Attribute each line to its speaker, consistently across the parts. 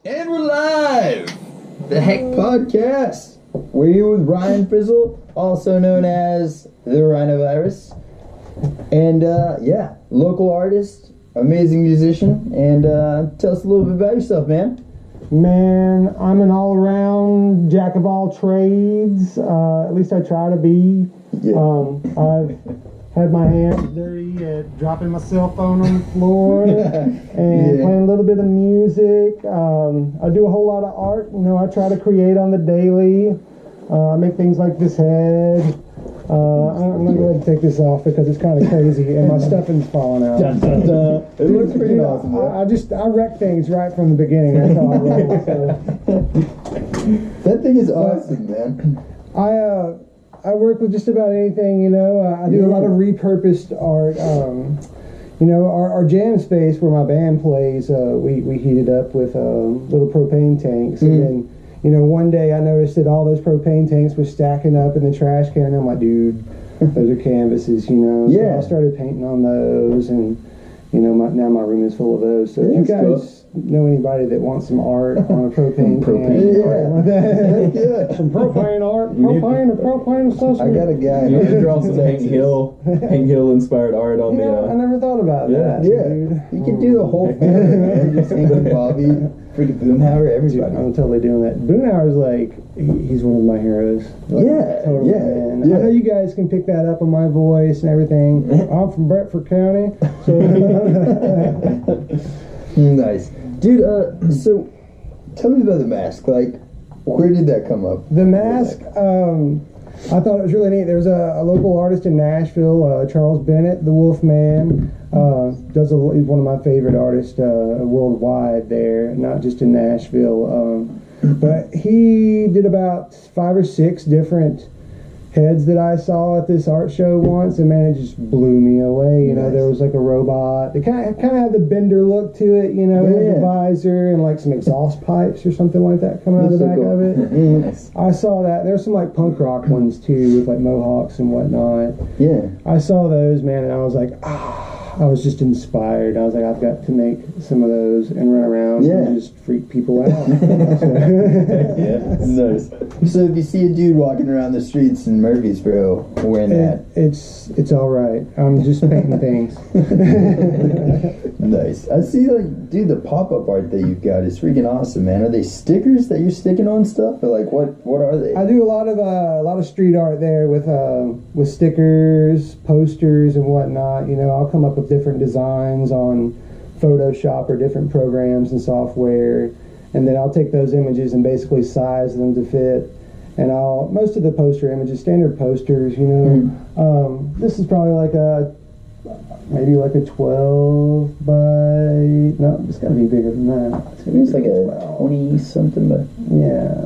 Speaker 1: And we're live! The Heck Podcast. We're here with Ryan Frizzell, also known as the Rhinovirus. And yeah, local artist, amazing musician, and tell us a little bit about yourself, man.
Speaker 2: Man, I'm an all-around jack of all trades. At least I try to be.
Speaker 1: Yeah.
Speaker 2: I've had my hands dirty at dropping my cell phone on the floor and playing a little bit of music. I do a whole lot of art. You know, I try to create on the daily. I make things like this head. I'm going to go ahead and take this off because it's kind of crazy and my stuffing's falling out.
Speaker 1: Dun, dun, dun. It looks pretty awesome.
Speaker 2: I wreck things right from the beginning. That's how I roll. So.
Speaker 1: That thing is awesome, man.
Speaker 2: I work with just about anything, you know. I do a lot of repurposed art. You know, our jam space where my band plays, we heat it up with little propane tanks. And then, you know, one day I noticed that all those propane tanks were stacking up in the trash can. And I'm like, dude, those are canvases, you know. So I started painting on those, and, you know, now my room is full of those. So if you guys know anybody that wants some art on a propane can, some propane art, propane association.
Speaker 1: I got a guy.
Speaker 3: You could draw some Hank Hill inspired art on
Speaker 2: I never thought about that.
Speaker 1: Dude. You can do the whole family, man. Just Hank and Bobby, freaking Boomhauer, everybody.
Speaker 2: I'm totally doing that. Boomhauer's like, he's one of my heroes. Like, totally, man. I know you guys can pick that up on my voice and everything. I'm from Bradford County, so.
Speaker 1: Nice. Dude, so tell me about the mask. Like, where did that come up?
Speaker 2: The mask, I thought it was really neat. There's a local artist in Nashville, Charles Bennett, the Wolf Man. He's one of my favorite artists worldwide there, not just in Nashville. But he did about 5 or 6 different heads that I saw at this art show once, and man, it just blew me away. You know, there was like a robot. It kind of had the Bender look to it, you know, it had the visor and like some exhaust pipes or something like that coming out of the back of it.
Speaker 1: Nice.
Speaker 2: I saw that. There's some like punk rock ones too with like mohawks and whatnot.
Speaker 1: Yeah.
Speaker 2: I saw those, man, and I was like, I was just inspired. I was like, I've got to make some of those and run around and just freak people out.
Speaker 1: Nice. So if you see a dude walking around the streets in Murfreesboro wearing that,
Speaker 2: it's all right. I'm just painting things.
Speaker 1: Nice. I see, like, dude, the pop-up art that you've got is freaking awesome, man. Are they stickers that you're sticking on stuff, or like what are they?
Speaker 2: I do a lot of street art there with stickers, posters, and whatnot. You know, I'll come up with different designs on Photoshop or different programs and software, and then I'll take those images and basically size them to fit. And most of the poster images, standard posters, you know, this is probably like maybe like a 12 by, no, it's got to be bigger than that.
Speaker 1: It's like a 20 something, but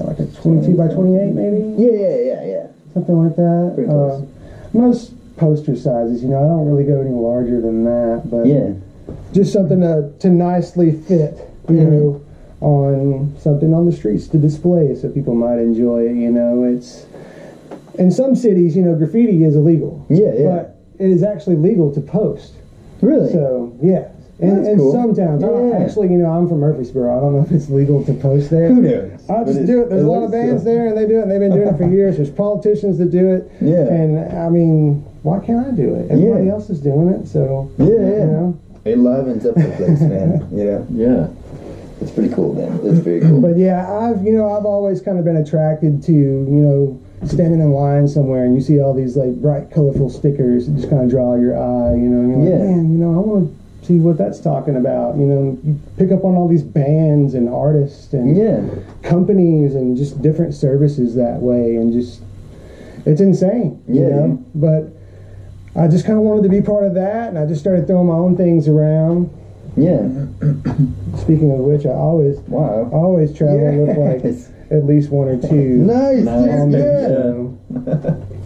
Speaker 2: like a 22 by 28 maybe.
Speaker 1: Yeah.
Speaker 2: Something like that.
Speaker 1: Pretty close.
Speaker 2: Most poster sizes, you know, I don't really go any larger than that, but just something to nicely fit, you know, on something on the streets to display so people might enjoy it. You know, it's in some cities, you know, graffiti is illegal. But it is actually legal to post.
Speaker 1: Really?
Speaker 2: So in
Speaker 1: cool.
Speaker 2: some towns. Actually, you know, I'm from Murfreesboro. I don't know if it's legal to post there.
Speaker 1: Who knows?
Speaker 2: I'll just do it. There's a lot of bands there, and they do it, and they've been doing it for years. There's politicians that do it. And I mean, why can't I do it? Everybody else is doing it, so you know.
Speaker 1: It livens up the place, man.
Speaker 3: Yeah.
Speaker 1: It's pretty cool, man. It's very cool.
Speaker 2: But I've always kind of been attracted to, you know, standing in line somewhere and you see all these like bright, colorful stickers that just kind of draw your eye, you know, and you're like, man, you know, I want to see what that's talking about. You know, you pick up on all these bands and artists and companies and just different services that way, and just it's insane, you know. But I just kind of wanted to be part of that, and I just started throwing my own things around. Speaking of which, I always travel with like at least 1 or 2.
Speaker 1: Nice.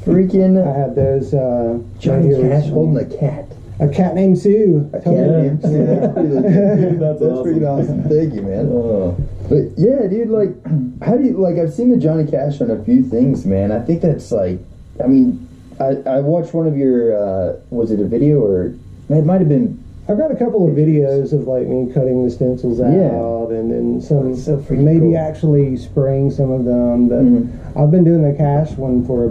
Speaker 1: Freaking.
Speaker 2: I had those.
Speaker 1: Johnny Cash holding a cat.
Speaker 2: A cat named Sue.
Speaker 1: That's freaking awesome. Thank you, man. But yeah, dude, like, how do you, like, I've seen the Johnny Cash on a few things, man. I think that's like, I mean, I watched one of your, was it a video, or it might have been
Speaker 2: I've got a couple of videos of like me cutting the stencils out, and then some maybe
Speaker 1: cool.
Speaker 2: actually spraying some of them. But I've been doing the cash one for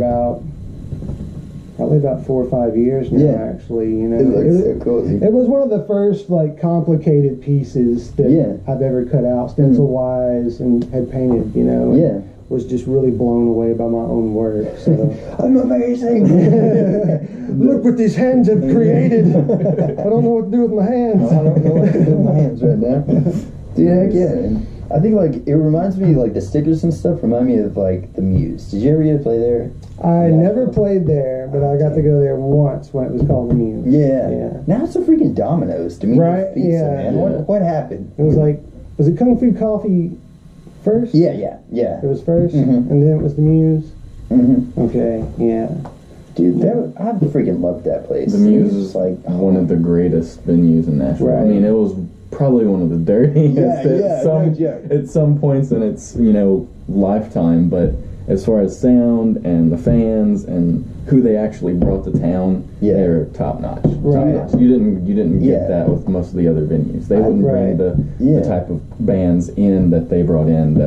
Speaker 2: probably about 4 or 5 years now.
Speaker 1: Yeah.
Speaker 2: Actually, you know,
Speaker 1: It looks so cool. Dude.
Speaker 2: it was one of the first like complicated pieces that I've ever cut out stencil wise and had painted. You know, and was just really blown away by my own work. So
Speaker 1: I'm amazing.
Speaker 2: look what these hands have created. I don't know what to do with my hands.
Speaker 1: I don't know what to do with my hands right now. Dude, heck yeah. And I think like it reminds me like the stickers and stuff remind me of like the Muse. Did you ever get to play there?
Speaker 2: I never played there, but I got to go there once when it was called the Muse.
Speaker 1: Yeah. Now it's a freaking Domino's.
Speaker 2: Right,
Speaker 1: Pizza,
Speaker 2: yeah.
Speaker 1: man. What happened?
Speaker 2: It was like, was it Kung Fu Coffee first?
Speaker 1: Yeah.
Speaker 2: It was first, and then it was the Muse. Okay, yeah.
Speaker 1: Dude, I freaking loved that place.
Speaker 3: The Muse
Speaker 1: is
Speaker 3: is like one of the greatest venues in Nashville.
Speaker 2: Right.
Speaker 3: I mean, it was probably one of the dirtiest at some points in its lifetime. But as far as sound and the fans and who they actually brought to town, they're top notch.
Speaker 2: Right.
Speaker 3: You didn't get that with most of the other venues. They wouldn't bring the type of bands in that they brought in.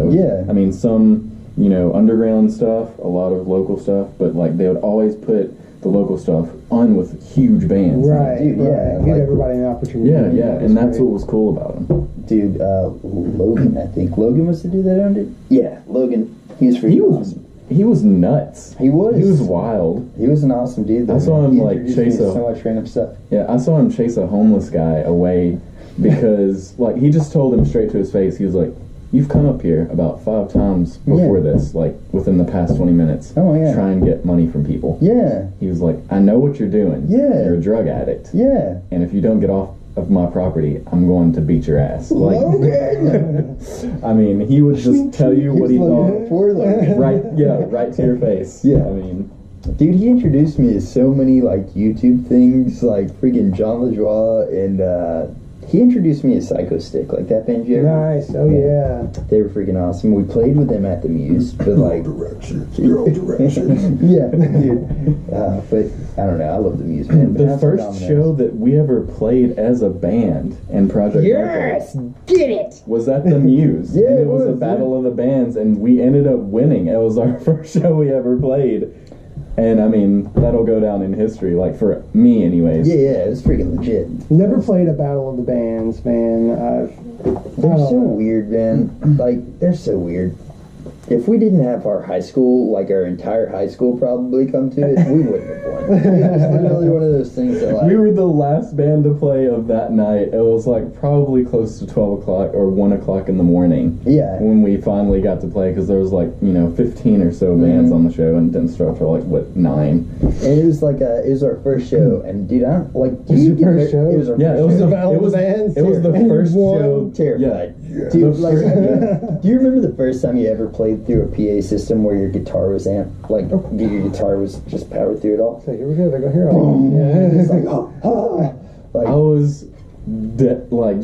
Speaker 3: I mean, some underground stuff, a lot of local stuff, but like they would always put the local stuff on with huge bands.
Speaker 2: Right,
Speaker 1: dude,
Speaker 2: give everybody an opportunity.
Speaker 3: Yeah, and that's what was cool about them.
Speaker 1: Dude, Logan, I think. Logan was the dude that owned it? Yeah, Logan. He was freaking awesome.
Speaker 3: He was nuts.
Speaker 1: He was.
Speaker 3: He was wild.
Speaker 1: He was an awesome dude, though.
Speaker 3: I saw him like chase
Speaker 1: so much random stuff.
Speaker 3: Yeah, I saw him chase a homeless guy away because like he just told him straight to his face. He was like, "You've come up here about 5 times before this, like within the past 20 minutes, to try and get money from people."
Speaker 1: Yeah.
Speaker 3: He was like, "I know what you're doing.
Speaker 1: Yeah.
Speaker 3: You're a drug addict.
Speaker 1: Yeah.
Speaker 3: And if you don't get off of my property, I'm going to beat your ass." Like,
Speaker 1: Logan!
Speaker 3: I mean, he would just tell you what he thought. Right to your face.
Speaker 1: Yeah.
Speaker 3: I mean,
Speaker 1: dude, he introduced me to so many like YouTube things, like freaking John LaJoie, and he introduced me to Psycho Stick, like that band you ever.
Speaker 2: Nice. Oh yeah.
Speaker 1: They were freaking awesome. We played with them at the Muse, but like
Speaker 4: direction.
Speaker 1: yeah, dude. But I don't know. I love the Muse, man.
Speaker 3: the first show that we ever played as a band in Project
Speaker 1: get it.
Speaker 3: was at the Muse.
Speaker 1: Yeah,
Speaker 3: and
Speaker 1: it
Speaker 3: it was a
Speaker 1: was,
Speaker 3: battle of the bands, and we ended up winning. It was our first show we ever played. And I mean, that'll go down in history, like for me anyways.
Speaker 1: Yeah, it was freaking legit.
Speaker 2: Never played a Battle of the Bands, man.
Speaker 1: They're so weird, man. Like, they're so weird. If we didn't have our high school, like our entire high school probably come to it, we wouldn't have won. It was literally one of those things that like...
Speaker 3: We were the last band to play of that night. It was like probably close to 12 o'clock or 1 o'clock in the morning.
Speaker 1: Yeah.
Speaker 3: When we finally got to play, because there was like, 15 or so bands on the show, and it didn't start till like, 9?
Speaker 1: And it was like it was our first show, and dude, I don't like.
Speaker 2: Was your first show?
Speaker 1: It was our
Speaker 3: Yeah, it
Speaker 1: first
Speaker 3: was
Speaker 1: show.
Speaker 3: the
Speaker 2: Battle of the Bands?
Speaker 3: It was the first show.
Speaker 1: Terrified.
Speaker 3: Yeah.
Speaker 1: Dude,
Speaker 3: The
Speaker 1: like,
Speaker 3: first-
Speaker 1: do you remember the first time you ever played through a PA system where your guitar was amped? Like, your guitar was just powered through it all?
Speaker 2: So here we go. They go here. Yeah.
Speaker 1: It's like, like,
Speaker 3: I was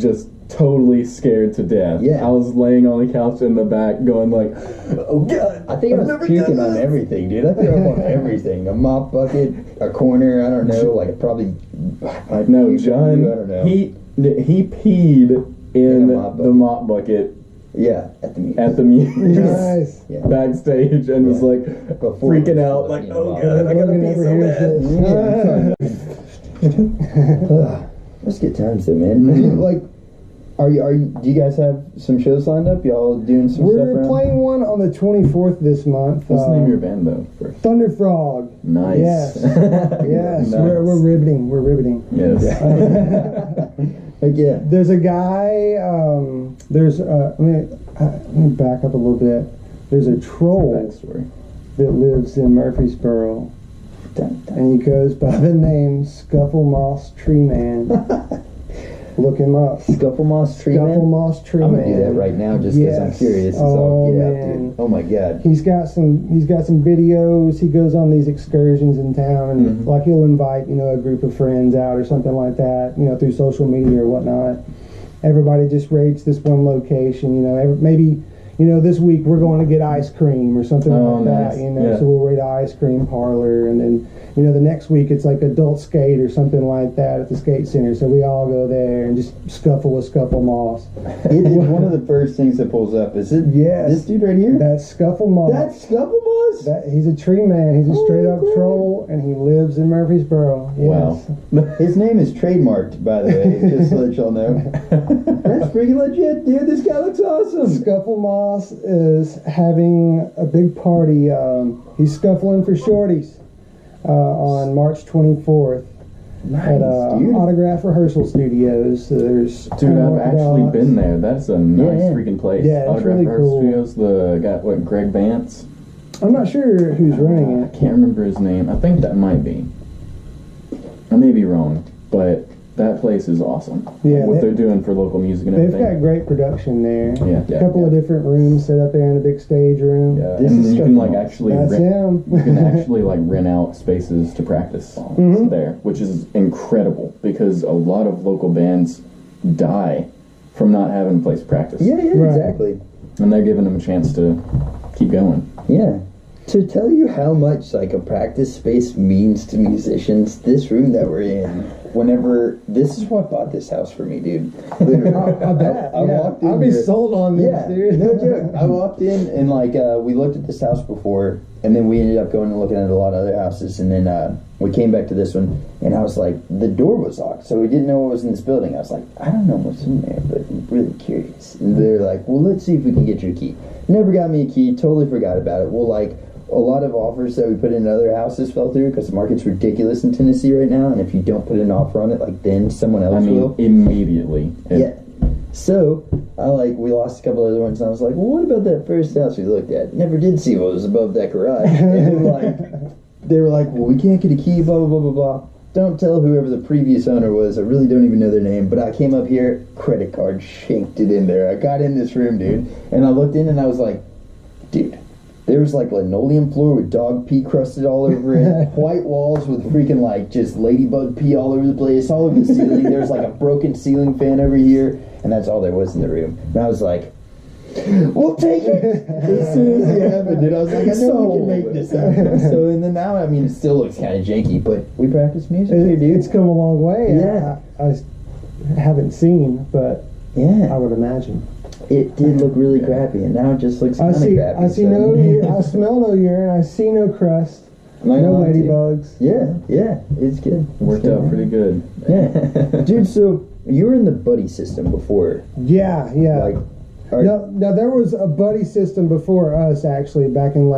Speaker 3: just totally scared to death.
Speaker 1: Yeah.
Speaker 3: I was laying on the couch in the back going like,
Speaker 1: oh god! I think I was puking on everything, dude. I threw up on everything. A mop bucket, a corner. I don't know. Like probably.
Speaker 3: no, John.
Speaker 1: I don't know.
Speaker 3: He peed in
Speaker 1: a
Speaker 3: the mop bucket
Speaker 1: Yeah, at the Muse.
Speaker 3: at the Muse.
Speaker 2: Nice.
Speaker 1: Yeah.
Speaker 3: Backstage and was like
Speaker 1: Before
Speaker 3: freaking
Speaker 1: it was
Speaker 3: out,
Speaker 1: like,
Speaker 3: like,
Speaker 1: you know,
Speaker 3: oh god, I gotta pee so bad.
Speaker 1: Let's get times though, man. Like, do you guys have some shows lined up? Y'all doing some stuff
Speaker 2: We're
Speaker 1: around?
Speaker 2: playing one on the 24th this month.
Speaker 3: What's the name of your band though? First.
Speaker 2: Thunder Frog.
Speaker 3: Nice.
Speaker 2: Yes. Yes.
Speaker 3: Nice.
Speaker 2: We're riveting. We're riveting.
Speaker 3: Yes.
Speaker 1: Heck yeah.
Speaker 2: There's a guy. Let me back up a little bit. There's a troll
Speaker 3: Backstory.
Speaker 2: that lives in Murfreesboro, and he goes by the name Scuffle Moss Tree Man. Look him up.
Speaker 1: Scuffle Moss Tree
Speaker 2: Scuffle
Speaker 1: Man?
Speaker 2: Moss Tree
Speaker 1: I'm
Speaker 2: Man.
Speaker 1: gonna do that right now just because I'm
Speaker 2: Yes.
Speaker 1: curious. So
Speaker 2: Oh,
Speaker 1: I'll get out,
Speaker 2: man.
Speaker 1: dude. Oh my god.
Speaker 2: He's got some videos. He goes on these excursions in town, and like he'll invite a group of friends out or something like that, through social media or whatnot. Everybody just rates this one location. Maybe this week we're going to get ice cream or something
Speaker 3: Oh,
Speaker 2: like
Speaker 3: nice.
Speaker 2: that.
Speaker 3: Yeah.
Speaker 2: So we'll rate an ice cream parlor, and then the next week it's like adult skate or something like that at the skate center. So we all go there and just scuffle with Scuffle Moss.
Speaker 1: It is one of the first things that pulls up. Is it this dude right here?
Speaker 2: That's Scuffle Moss.
Speaker 1: That's Scuffle Moss?
Speaker 2: He's a tree man. He's a straight up troll, and he lives in Murfreesboro. Yes.
Speaker 3: Wow.
Speaker 1: His name is trademarked, by the way, just to let y'all know. That's freaking legit, dude. This guy looks awesome.
Speaker 2: Scuffle Moss is having a big party. He's scuffling for shorties on March 24th.
Speaker 1: Nice,
Speaker 2: at
Speaker 1: dude.
Speaker 2: Autograph Rehearsal Studios. There's
Speaker 3: Dude, I've actually been there. That's a nice freaking place.
Speaker 2: Yeah, it's
Speaker 3: Autograph
Speaker 2: really
Speaker 3: Rehearsal
Speaker 2: cool.
Speaker 3: Studios. The guy, Greg Vance?
Speaker 2: I'm not sure who's running
Speaker 3: I
Speaker 2: it.
Speaker 3: can't remember his name. I think that might be. I may be wrong, but that place is awesome.
Speaker 2: Yeah,
Speaker 3: what they're doing for local music and everything.
Speaker 2: They've got great production there.
Speaker 3: Yeah,
Speaker 2: A couple of different rooms set up there in a big stage room.
Speaker 3: Yeah,
Speaker 1: This
Speaker 3: and
Speaker 1: is
Speaker 3: you can like actually
Speaker 2: That's him.
Speaker 3: you can actually like rent out spaces to practice there, which is incredible because a lot of local bands die from not having a place to practice.
Speaker 1: Yeah,
Speaker 2: Right.
Speaker 1: exactly.
Speaker 3: And they're giving them a chance to keep going.
Speaker 1: Yeah. To tell you how much like a practice space means to musicians, this room that we're in, this is what bought this house for me, dude. Literally.
Speaker 2: I bet.
Speaker 1: I walked in
Speaker 2: I'll be
Speaker 1: here-
Speaker 2: sold on this, dude.
Speaker 1: No joke. I walked in and like we looked at this house before, and then we ended up going and looking at a lot of other houses, and then we came back to this one, and I was like, the door was locked, so we didn't know what was in this building. I was like, I don't know what's in there, but I'm really curious. And they're like, well, let's see if we can get you a key. Never got me a key. Totally forgot about it. Well, like, a lot of offers that we put in other houses fell through because the market's ridiculous in Tennessee right now, and if you don't put an offer on it, like, then someone else will.
Speaker 3: Immediately.
Speaker 1: Yeah. So, we lost a couple other ones, and I was like, well, what about that first house we looked at? Never did see what was above that garage. And they were like, well, we can't get a key, blah, blah, blah, blah, blah. Don't tell whoever the previous owner was. I really don't even know their name, but I came up here, credit card, shanked it in there. I got in this room, dude, and I looked in, and I was like, dude, there was like linoleum floor with dog pee crusted all over it, white walls with freaking like just ladybug pee all over the place, all over the ceiling. There was like a broken ceiling fan over here, and that's all there was in the room. And I was like, we'll take it as soon as it happened, dude. I was like, I know we can make this happen. So, and then now, I mean, it still looks kind of janky, but we practice music here, dude.
Speaker 2: It's come a long way.
Speaker 1: Yeah.
Speaker 2: I haven't seen, but
Speaker 1: Yeah.
Speaker 2: I would imagine.
Speaker 1: It did look really crappy, and now it just looks kind of crappy.
Speaker 2: I see no urine. I smell no urine. I see no crust. No ladybugs.
Speaker 1: Yeah, it's good.
Speaker 3: Worked out pretty good.
Speaker 1: Yeah. Dude, so you were in the buddy system before.
Speaker 2: Yeah.
Speaker 1: Like,
Speaker 2: Now there was a buddy system before us, actually, back in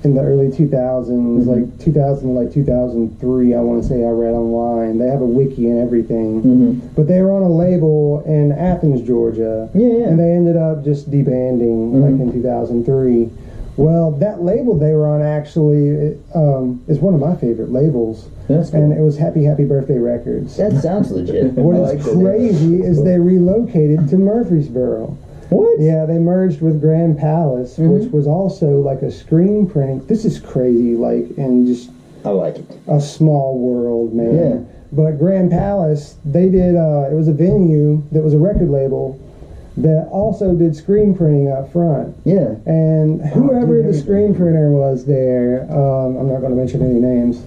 Speaker 2: in the early 2000s, like 2003, I want to say I read online. They have a wiki and everything. But they were on a label in Athens, Georgia.
Speaker 1: Yeah.
Speaker 2: And they ended up just disbanding like in 2003. Well, that label they were on actually is one of my favorite labels.
Speaker 1: That's cool.
Speaker 2: And it was Happy Birthday Records.
Speaker 1: That sounds legit.
Speaker 2: What is crazy is they relocated to Murfreesboro.
Speaker 1: What?
Speaker 2: Yeah, they merged with Grand Palace, which was also like a screen printing. This is crazy, and just
Speaker 1: I like it.
Speaker 2: a small world, man.
Speaker 1: Yeah.
Speaker 2: But Grand Palace, they did, it was a venue that was a record label that also did screen printing up front.
Speaker 1: Yeah.
Speaker 2: And whoever the screen printer was there, I'm not going to mention any names,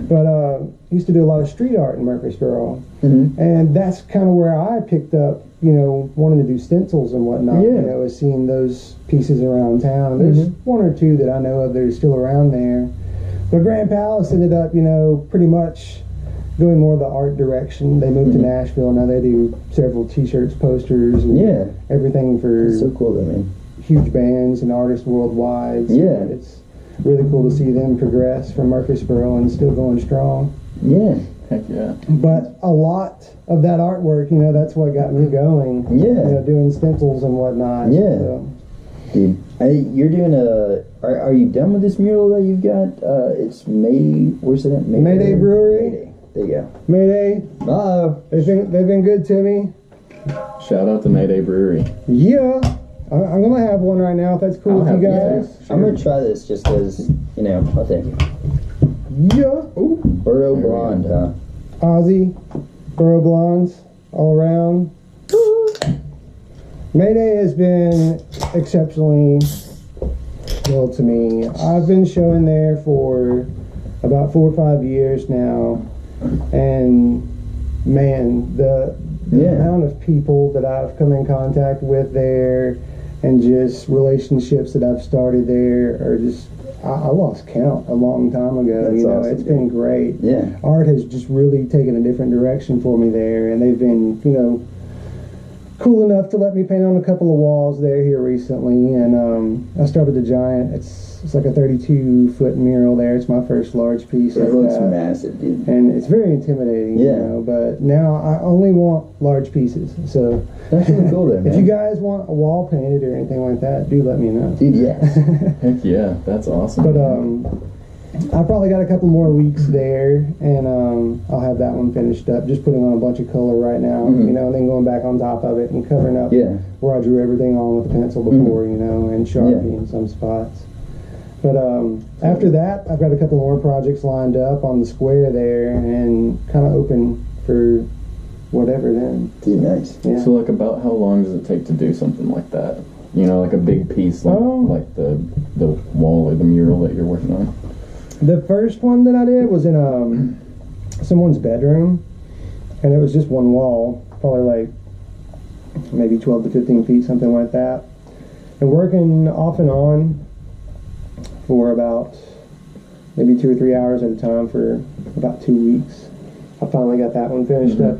Speaker 2: but used to do a lot of street art in Murfreesboro. And that's kind of where I picked up, wanting to do stencils and whatnot.
Speaker 1: Yeah.
Speaker 2: Seeing those pieces around town. There's one or two that I know of that are still around there. But Grand Palace ended up, pretty much going more the art direction. They moved to Nashville. Now they do several t-shirts, posters, and everything for
Speaker 1: That's so cool, though, man.
Speaker 2: huge bands and artists worldwide. So
Speaker 1: Yeah.
Speaker 2: it's really cool to see them progress from Murfreesboro and still going strong.
Speaker 1: Yeah.
Speaker 3: Heck yeah.
Speaker 2: But a lot of that artwork, that's what got me going.
Speaker 1: Yeah.
Speaker 2: Doing stencils and whatnot.
Speaker 1: Yeah.
Speaker 2: So.
Speaker 1: Dude, you're doing are you done with this mural that you've got? It's where's it at?
Speaker 2: Mayday Brewery.
Speaker 1: Mayday. There you go.
Speaker 2: Mayday.
Speaker 1: Uh-oh.
Speaker 2: They've been good to me.
Speaker 3: Shout out to Mayday Brewery.
Speaker 2: Yeah. I'm going to have one right now if that's cool with you guys.
Speaker 1: I'm going to try this just because, I'll take it.
Speaker 2: Yeah.
Speaker 1: Ooh. Burrow Blonde, huh?
Speaker 2: Ozzy, Burrow Blondes, all around. Mayday has been exceptionally well to me. I've been showing there for about 4 or 5 years now, and man, the amount of people that I've come in contact with there, and just relationships that I've started there are just, I lost count a long time ago.
Speaker 1: That's awesome,
Speaker 2: it's been great.
Speaker 1: Yeah.
Speaker 2: Art has just really taken a different direction for me there, and they've been, cool enough to let me paint on a couple of walls there here recently. And I started the giant. It's like a 32-foot mural there. It's my first large piece.
Speaker 1: It looks massive, dude.
Speaker 2: And it's very intimidating, but now I only want large pieces. So
Speaker 1: that's really cool there, man.
Speaker 2: If you guys want a wall painted or anything like that, do let me know.
Speaker 1: Dude, yes.
Speaker 3: Heck yeah, that's awesome.
Speaker 2: But I probably got a couple more weeks there, and I'll have that one finished up. Just putting on a bunch of color right now, and then going back on top of it and covering up where I drew everything on with the pencil before, and Sharpie in some spots. But after that, I've got a couple more projects lined up on the square there, and kind of open for whatever then.
Speaker 1: Dude, nice.
Speaker 2: Yeah.
Speaker 3: So, like, about how long does it take to do something like that? Like a big piece, like the wall or the mural that you're working on?
Speaker 2: The first one that I did was in someone's bedroom, and it was just one wall, probably like maybe 12 to 15 feet, something like that. And working off and on for about maybe 2 or 3 hours at a time for about 2 weeks. I finally got that one finished up,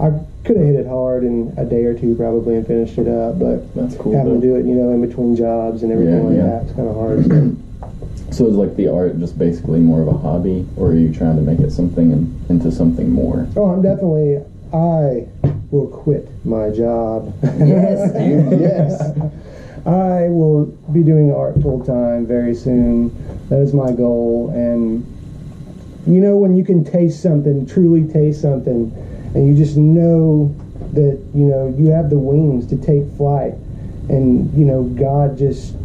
Speaker 2: I could have hit it hard in a day or two probably and finished it up, but
Speaker 3: that's cool,
Speaker 2: having to do it, in between jobs and everything like that, it's kind of hard.
Speaker 3: So is like the art just basically more of a hobby, or are you trying to make it into something more?
Speaker 2: Oh, I will quit my job.
Speaker 1: Yes, dude, yes.
Speaker 2: I will be doing art full time very soon. That is my goal. And when you can taste something, truly taste something, and you just know that, you have the wings to take flight, and, God just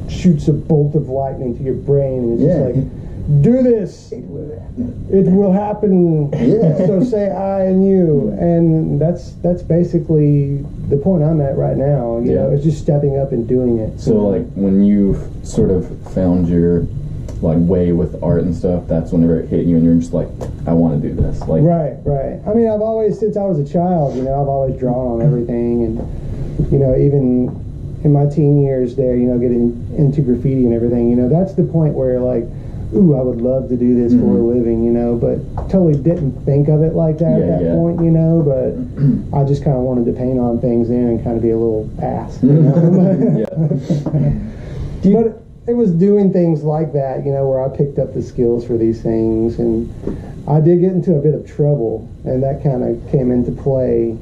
Speaker 2: shoots a bolt of lightning to your brain, and it's just like, do this, it will happen. So say I and you, and that's basically the point I'm at right now. You know, it's just stepping up and doing it.
Speaker 3: So like when you've sort of found your way with art and stuff, that's whenever it hit you and you're just like, I want to do this.
Speaker 2: Right. I mean, I've always, since I was a child, I've always drawn on everything, and even in my teen years there, getting into graffiti and everything, that's the point where ooh, I would love to do this for a living, but totally didn't think of it like that at that point, but I just kind of wanted to paint on things then and kind of be a little ass, But it was doing things like that, where I picked up the skills for these things, and I did get into a bit of trouble, and that kind of came into play,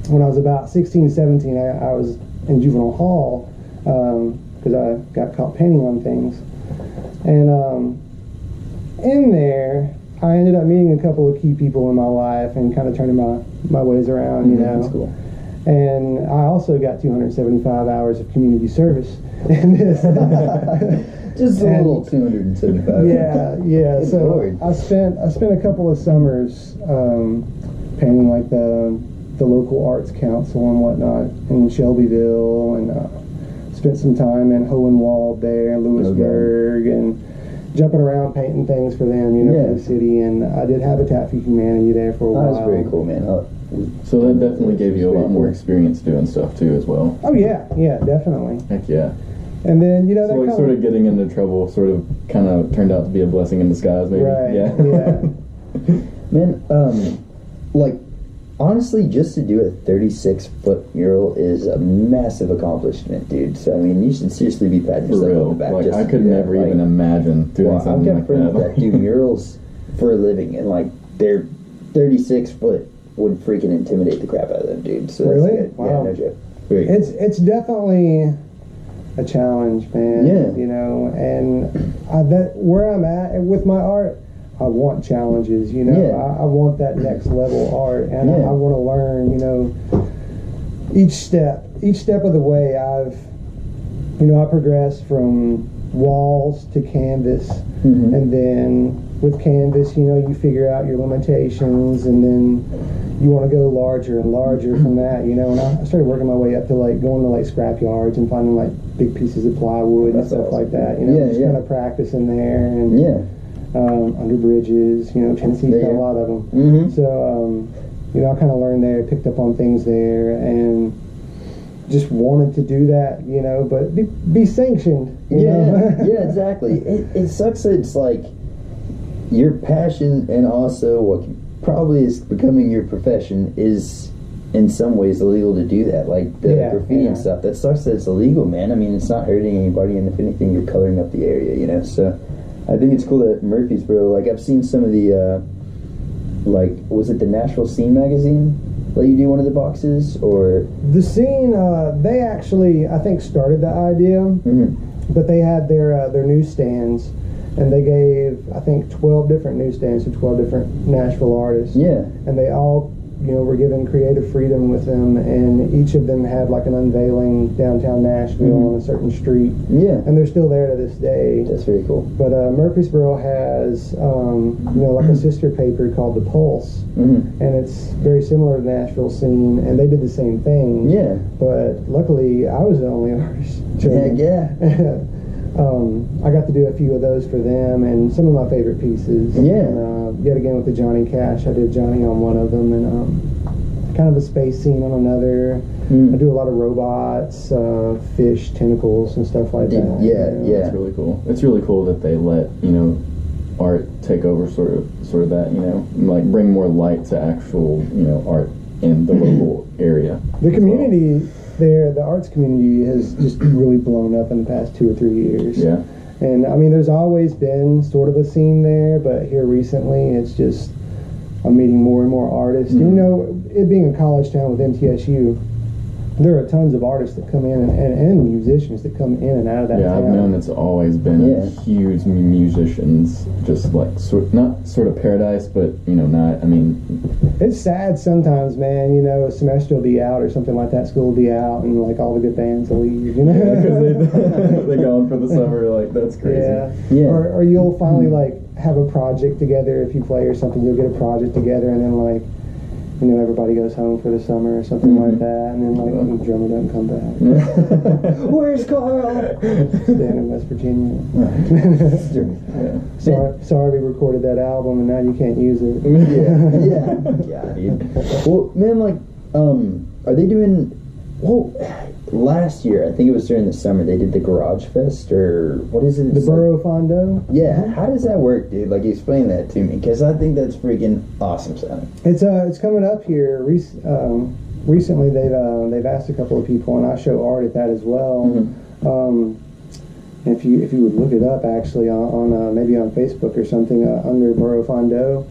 Speaker 2: when I was about 16, 17, I was in juvenile hall because I got caught painting on things. And in there, I ended up meeting a couple of key people in my life and kind of turning my ways around,
Speaker 1: That's cool.
Speaker 2: And I also got 275 hours of community service in this.
Speaker 1: Just a little 275.
Speaker 2: Yeah. So Lord. I spent a couple of summers painting the local arts council and whatnot in Shelbyville, and spent some time in Hohenwald there, Lewisburg, and jumping around painting things for them, for the city. And I did Habitat for Humanity there for a while.
Speaker 1: That's very cool, man.
Speaker 3: So that definitely gave you a lot more experience doing stuff too, as well.
Speaker 2: Oh yeah, definitely.
Speaker 3: Heck yeah.
Speaker 2: And then
Speaker 3: so that sort of getting into trouble kind of turned out to be a blessing in disguise, maybe.
Speaker 2: Right.
Speaker 3: Yeah.
Speaker 1: Man, honestly, just to do a 36-foot mural is a massive accomplishment, dude. So, I mean, you should seriously be patting yourself on the back.
Speaker 3: I could never even imagine doing something like that.
Speaker 1: I've got friends that do murals for a living, and, they're 36 foot would freaking intimidate the crap out of them, dude. So
Speaker 2: really?
Speaker 1: That's good.
Speaker 2: Wow.
Speaker 1: Yeah, no joke.
Speaker 2: It's definitely a challenge, man.
Speaker 1: Yeah.
Speaker 2: And where I'm at with my art, I want challenges, I want that next level art, and I want to learn, each step of the way. I progressed from walls to canvas, and then with canvas, you know, you figure out your limitations, and then you want to go larger and larger from that, you know. And I started working my way up to like going to like scrap yards and finding like big pieces of plywood and stuff like that, you know, just kind of practicing there, and under bridges, you know, Tennessee's got a lot of them. So, you know, I kind of learned there, picked up on things there, and just wanted to do that, you know, but be sanctioned. You know?
Speaker 1: Yeah, exactly. It sucks that it's like your passion and also what probably is becoming your profession is in some ways illegal to do that, like the graffiti and stuff. That sucks that it's illegal, man. I mean, it's not hurting anybody, and if anything, you're coloring up the area, you know. So I think it's cool that Murfreesboro, like I've seen some of the like, was it the Nashville Scene magazine let you do one of the boxes? Or
Speaker 2: the Scene, they actually, I think, started the idea, but they had their newsstands, and they gave, I think, 12 different newsstands to 12 different Nashville artists. And they all, you know, were given creative freedom with them, and each of them had like an unveiling downtown Nashville on a certain street. And they're still there to this day.
Speaker 1: That's very cool.
Speaker 2: But Murfreesboro has, you know, like a sister paper called The Pulse, and it's very similar to the Nashville Scene, and they did the same thing. But luckily, I was the only artist. I got to do a few of those for them, and some of my favorite pieces. And, yet again with the Johnny Cash, I did Johnny on one of them, and kind of a space scene on another. I do a lot of robots, fish, tentacles, and stuff like that.
Speaker 3: It's really cool. It's really cool that they let, you know, art take over sort of that, you know, like bring more light to actual, you know, art in the local area.
Speaker 2: The community there, the arts community, has just really blown up in the past 2 or 3 years. And I mean, there's always been sort of a scene there, but here recently, it's just, I'm meeting more and more artists. You know, it being a college town with MTSU, there are tons of artists that come in and musicians that come in and out of that town.
Speaker 3: I've known it's always been huge musicians, just like not sort of paradise, but you know, not. I mean,
Speaker 2: it's sad sometimes, man. You know, a semester will be out or something like that. School will be out, and like all the good bands will leave. You know,
Speaker 3: because they're gone for the summer. Like that's crazy.
Speaker 2: Or you'll finally like have a project together if you play or something. You'll get a project together, and then like, you know, everybody goes home for the summer or something like that, and then like the drummer doesn't come back.
Speaker 1: Where's Carl?
Speaker 2: Staying in West Virginia. Sorry, we recorded that album and now you can't use it.
Speaker 1: Dude. Well, man, like, are they doing? Well, last year, I think it was during the summer, they did the Garage Fest, or what is it?
Speaker 2: The Burro Fondo?
Speaker 1: Yeah, how does that work, dude? Like, explain that to me, because I think that's freaking awesome sounding.
Speaker 2: It's coming up here. Recently, they've asked a couple of people, and I show art at that as well. If you would look it up, actually, on maybe on Facebook or something, under Burro Fondo,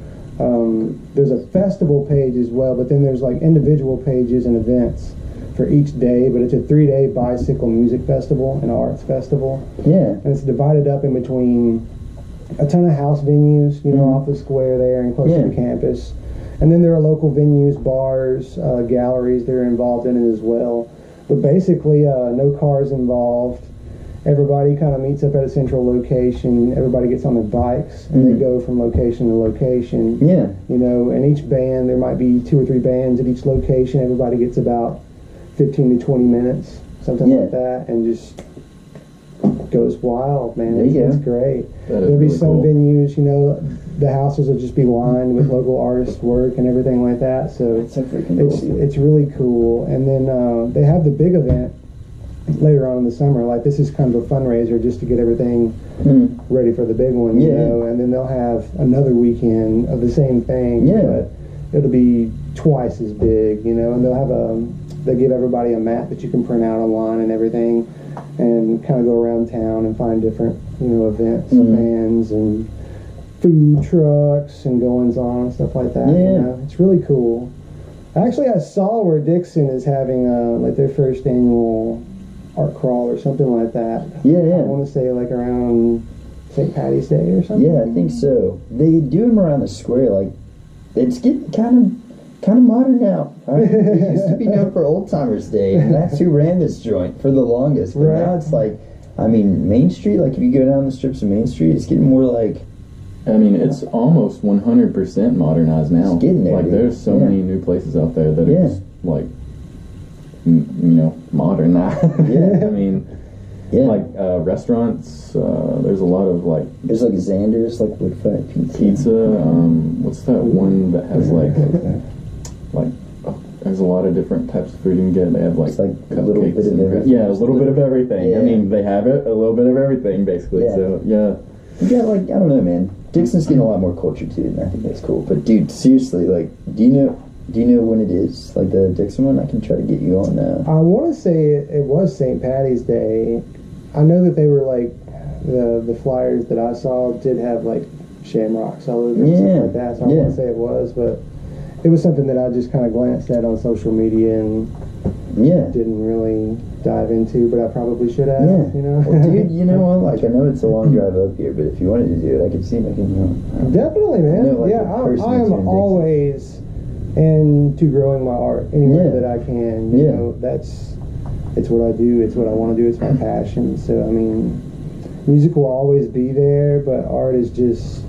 Speaker 2: there's a festival page as well, but then there's like individual pages and events for each day, but it's a 3-day bicycle music festival and arts festival. And it's divided up in between a ton of house venues, you know, off the square there and close to the campus. And then there are local venues, bars, galleries that are involved in it as well. But basically, no cars involved. Everybody kind of meets up at a central location. Everybody gets on their bikes, and they go from location to location. You know, and each band, there might be 2 or 3 bands at each location. Everybody gets about 15 to 20 minutes, something like that, and just goes wild, man. It's great. There'll be some venues, you know, the houses will just be lined with local artists' work and everything like that. So it's really cool. And then they have the big event later on in the summer. Like, this is kind of a fundraiser just to get everything ready for the big one, you know. And then they'll have another weekend of the same thing, but it'll be twice as big, you know. And they'll have they give everybody a map that you can print out online and everything, and kind of go around town and find different, you know, events and bands and food trucks and goings-on and stuff like that. You know? It's really cool. Actually, I saw where Dixon is having like their first annual art crawl or something like that. I want to say like around St. Patty's Day or something.
Speaker 1: I think so. They do them around the square. Like, it's getting kind of modern now. It used to be known for Old Timers Day, and that's who ran this joint for the longest. But now it's like, I mean, Main Street, like if you go down the strips of Main Street, it's getting more like
Speaker 3: I mean, it's almost 100% modernized now.
Speaker 1: It's getting there,
Speaker 3: like,
Speaker 1: dude.
Speaker 3: there's so many new places out there that are just, like, modern now. I mean, like, restaurants, there's a lot of, like...
Speaker 1: There's, like, Xander's, like, wood-fired pizza.
Speaker 3: What's that one that has, like, there's a lot of different types of food you can get. They have, like,
Speaker 1: a little bit of everything.
Speaker 3: Yeah, a little bit of everything. Yeah. I mean, they have it, a little bit of everything, basically.
Speaker 1: Yeah.
Speaker 3: So, yeah.
Speaker 1: You got, like, I don't know, man. Dixon's getting a lot more culture, too, and I think that's cool. But, dude, seriously, like, do you know when it is? Like, the Dixon one? I can try to get you on now.
Speaker 2: I want to say it was St. Patty's Day. I know that they were, like, the flyers that I saw did have, like, shamrocks all over and stuff like that. So I want to say it was, but it was something that I just kind of glanced at on social media and didn't really dive into, but I probably should have.
Speaker 1: Yeah.
Speaker 2: You know?
Speaker 1: Well, dude, you know what? Like, I know it's a long drive up here, but if you wanted to do it, I could see if I can.
Speaker 2: Definitely, man. I am always into growing my art anywhere that I can. You know, it's what I do. It's what I want to do. It's my passion. So, I mean, music will always be there, but art is just,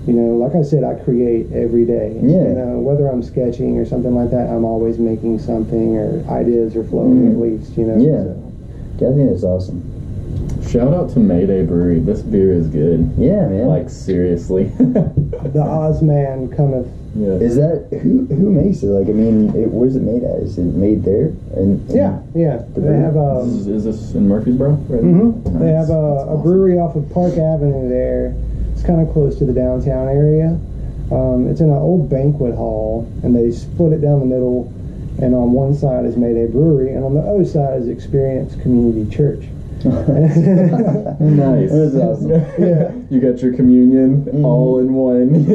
Speaker 2: you know, like I said, I create every day. You know, whether I'm sketching or something like that, I'm always making something, or ideas are flowing at least, you know.
Speaker 1: Yeah, I think that's awesome.
Speaker 3: Shout out to Mayday Brewery. This beer is good.
Speaker 1: Yeah, man.
Speaker 3: Like, seriously.
Speaker 2: The Ozman cometh.
Speaker 1: Yeah. Is that who makes it? Like, I mean, where's it made at? Is it made there?
Speaker 2: They have
Speaker 3: is this in Murfreesboro? Right?
Speaker 2: Mm-hmm.
Speaker 3: Nice.
Speaker 2: They have a brewery off of Park Avenue there. It's kind of close to the downtown area. It's in an old banquet hall, and they split it down the middle. And on one side is Mayday Brewery, and on the other side is Experience Community Church.
Speaker 3: Nice.
Speaker 1: That's awesome.
Speaker 2: Yeah.
Speaker 3: You got your communion all in one.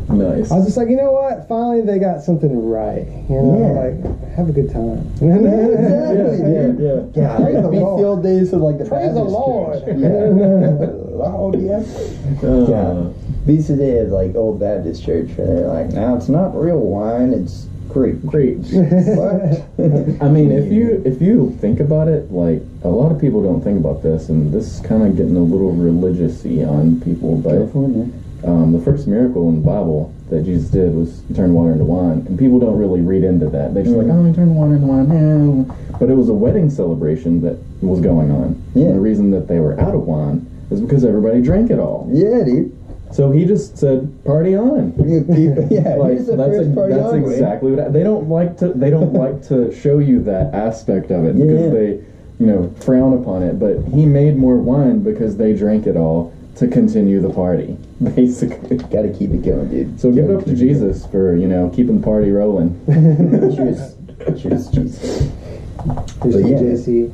Speaker 3: Nice.
Speaker 2: I was just like, you know what? Finally, they got something right. You know, like, have a good time.
Speaker 1: Yeah.
Speaker 2: Praise the Lord.
Speaker 1: Field days of like the
Speaker 2: Praise the Lord.
Speaker 1: These today is like Old Baptist church, where they're like, now it's not real wine, it's grape. What?
Speaker 3: I mean, if you think about it, like, a lot of people don't think about this, and this is kind of getting a little religious-y on people, but the first miracle in the Bible that Jesus did was turn water into wine, and people don't really read into that. They're just like, oh, he turned water into wine. But it was a wedding celebration that was going on. And the reason that they were out of wine is because everybody drank it all.
Speaker 1: Yeah, dude.
Speaker 3: So he just said, "Party on!"
Speaker 1: Like,
Speaker 3: that's exactly what they don't like to show you that aspect of it because they, frown upon it. But he made more wine because they drank it all to continue the party. Basically,
Speaker 1: got to keep it going, dude.
Speaker 3: So give it up to Jesus for keeping the party rolling.
Speaker 1: Cheers, Jesus.
Speaker 2: Cheers, JC.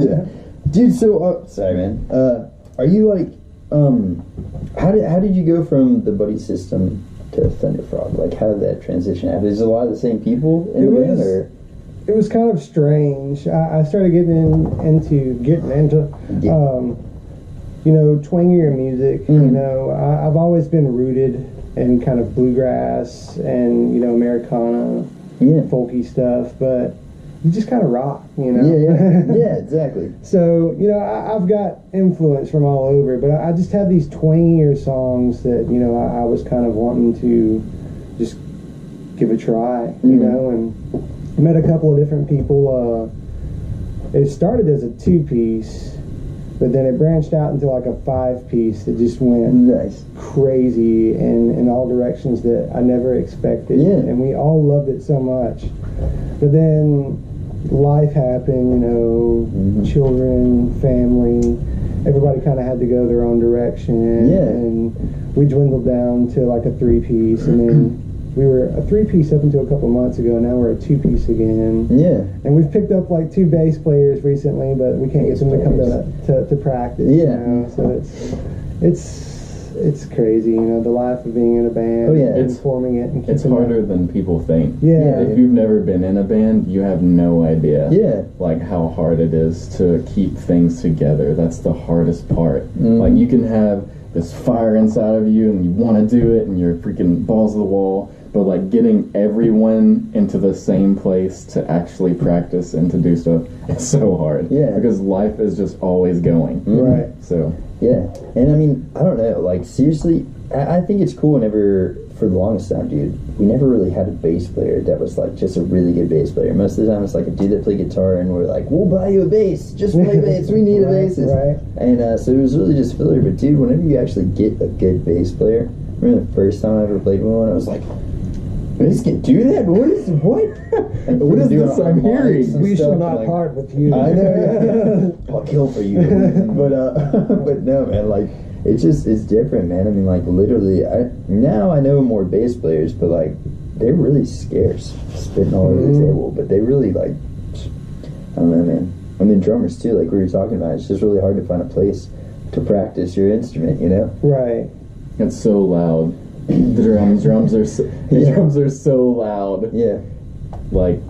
Speaker 1: Yeah, dude. So, sorry, man. Are you like? How did you go from the buddy system to Thunder Frog? Like, how did that transition happen? Is it a lot of the same people in the band, or?
Speaker 2: It was kind of strange. I started getting into twangier music. I've always been rooted in kind of bluegrass and Americana, folky stuff, but you just kind of rock,
Speaker 1: Yeah, exactly.
Speaker 2: So, I've got influence from all over, but I just had these twangier songs that, I was kind of wanting to just give a try, and met a couple of different people. It started as a 2-piece, but then it branched out into like a 5-piece that just went crazy in all directions that I never expected. And we all loved it so much. But then life happened, children, family, everybody kind of had to go their own direction. And we dwindled down to like a 3-piece, and then we were a 3-piece up until a couple months ago. Now we're a 2-piece again. And we've picked up like 2 bass players recently, but we can't get them to come to practice. So it's crazy, the life of being in a band and forming it. And
Speaker 3: it's harder than people think.
Speaker 2: If
Speaker 3: you've never been in a band, you have no idea. Like how hard it is to keep things together. That's the hardest part. Like, you can have this fire inside of you and you want to do it and you're freaking balls to the wall, but like getting everyone into the same place to actually practice and to do stuff is so hard.
Speaker 1: Yeah.
Speaker 3: Because life is just always going.
Speaker 2: Right.
Speaker 3: So.
Speaker 1: Yeah. And I mean, I don't know, like seriously, I think it's cool whenever, for the longest time, dude, we never really had a bass player that was like just a really good bass player. Most of the time it's like a dude that played guitar and we're like, we'll buy you a bass, just play bass, we need a bassist.
Speaker 2: Right.
Speaker 1: And so it was really just filler. But dude, whenever you actually get a good bass player, I remember the first time I ever played with one, I was like, this can do that? What is
Speaker 3: this I'm hearing?
Speaker 2: We shall not part with you.
Speaker 1: I know, yeah. I'll kill for you. But no, man, like, it's different, man. I mean, like, literally, now I know more bass players, but, like, they're really scarce, spitting all over the table. But they really, like, I don't know, man. I mean, drummers, too, like we were talking about, it's just really hard to find a place to practice your instrument, you know?
Speaker 2: Right.
Speaker 3: It's so loud. The drums are so loud.
Speaker 1: Yeah.
Speaker 3: Like,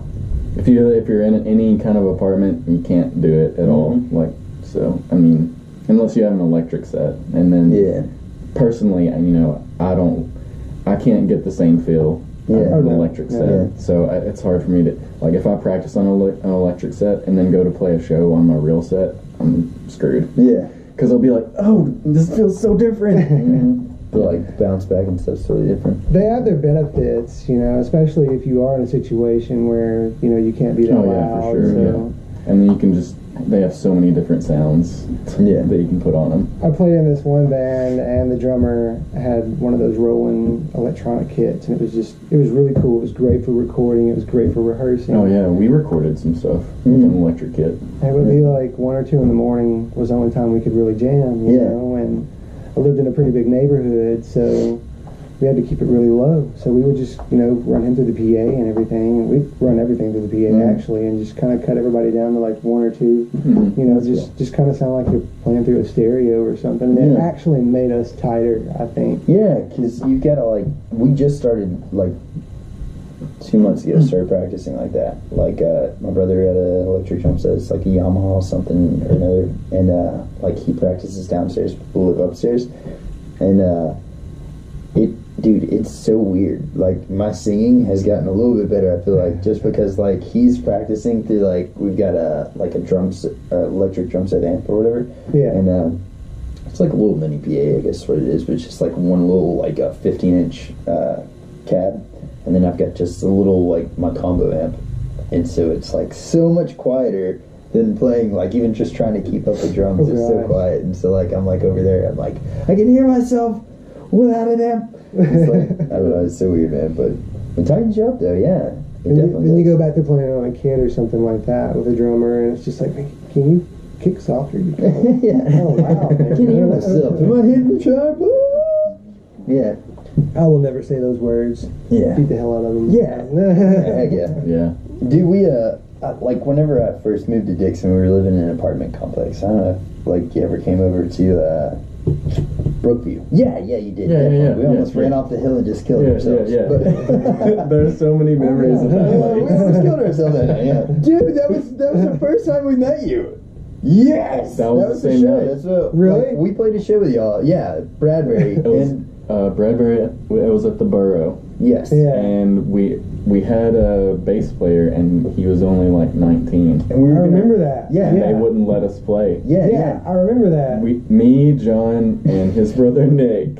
Speaker 3: if you're in any kind of apartment, you can't do it at all. Like, so I mean, unless you have an electric set, and then personally, you know, I can't get the same feel of an electric set. Yeah. So it's hard for me to, like, if I practice on an electric set and then go to play a show on my real set, I'm screwed.
Speaker 1: Yeah.
Speaker 3: Because I'll be like, oh, this feels so different.
Speaker 1: But like bounce back and stuff's totally different.
Speaker 2: They have their benefits, you know, especially if you are in a situation where, you know, you can't be that loud.
Speaker 3: Yeah, for sure.
Speaker 2: So.
Speaker 3: Yeah. And then you can they have so many different sounds that you can put on them.
Speaker 2: I played in this one band, and the drummer had one of those rolling electronic kits, and it was really cool. It was great for recording. It was great for rehearsing.
Speaker 3: Oh yeah, we recorded some stuff with an electric kit.
Speaker 2: It would be like 1 or 2 in the morning was the only time we could really jam, you know, and I lived in a pretty big neighborhood, so we had to keep it really low. So we would just, you know, run him through the PA and everything. And we'd run everything through the PA, actually, and just kind of cut everybody down to like 1 or 2. You know, just kind of sound like you're playing through a stereo or something. And it actually made us tighter, I think.
Speaker 1: Yeah, because you gotta, like, we just started, like, 2 months ago, started practicing like that. Like, my brother had an electric drum set. It's like a Yamaha or something or another. And, like, he practices downstairs, people live upstairs. And, dude, it's so weird. Like, my singing has gotten a little bit better, I feel like, just because, like, he's practicing through, like, we've got a electric drum set amp or whatever. Yeah. And, it's like a little mini PA, I guess is what it is, but it's just, like, one little, like, a 15-inch, cab. And then I've got just a little, like, my combo amp. And so it's, like, so much quieter than playing, like, even just trying to keep up with drums. It's so quiet. And so, like, I'm, like, over there, I'm, like, I can hear myself without an amp. It's like, I don't know, it's so weird, man, but it tightens you up, though, yeah.
Speaker 2: Then you go back to playing on a kit or something like that with a drummer, and it's just like, can you kick softer?
Speaker 1: Yeah.
Speaker 2: Oh, wow, man.
Speaker 1: I can't hear myself. Am I hitting the sharp? Yeah.
Speaker 2: I will never say those words.
Speaker 1: Yeah.
Speaker 2: Beat the hell out of them.
Speaker 1: Yeah. Heck yeah. Yeah. Dude, we, like, whenever I first moved to Dixon, we were living in an apartment complex. I don't know if, like, you ever came over to, Brookview. Yeah, you did.
Speaker 3: Yeah.
Speaker 1: We almost ran off the hill and just killed ourselves.
Speaker 3: Yeah. There's so many memories of that.
Speaker 1: We almost killed ourselves that night, yeah. Dude, that was the first time we met you. Yes!
Speaker 3: That was the
Speaker 1: same
Speaker 3: show.
Speaker 1: Night. That's what,
Speaker 2: really?
Speaker 1: Like, we played a show with y'all. Yeah, Bradbury.
Speaker 3: Bradbury, it was at the Borough.
Speaker 1: Yes.
Speaker 2: Yeah.
Speaker 3: And we had a bass player, and he was only like 19.
Speaker 1: And we
Speaker 2: I remember that.
Speaker 1: Yeah.
Speaker 3: And they wouldn't let us play.
Speaker 2: Yeah, I remember that.
Speaker 3: Me, John, and his brother Nick,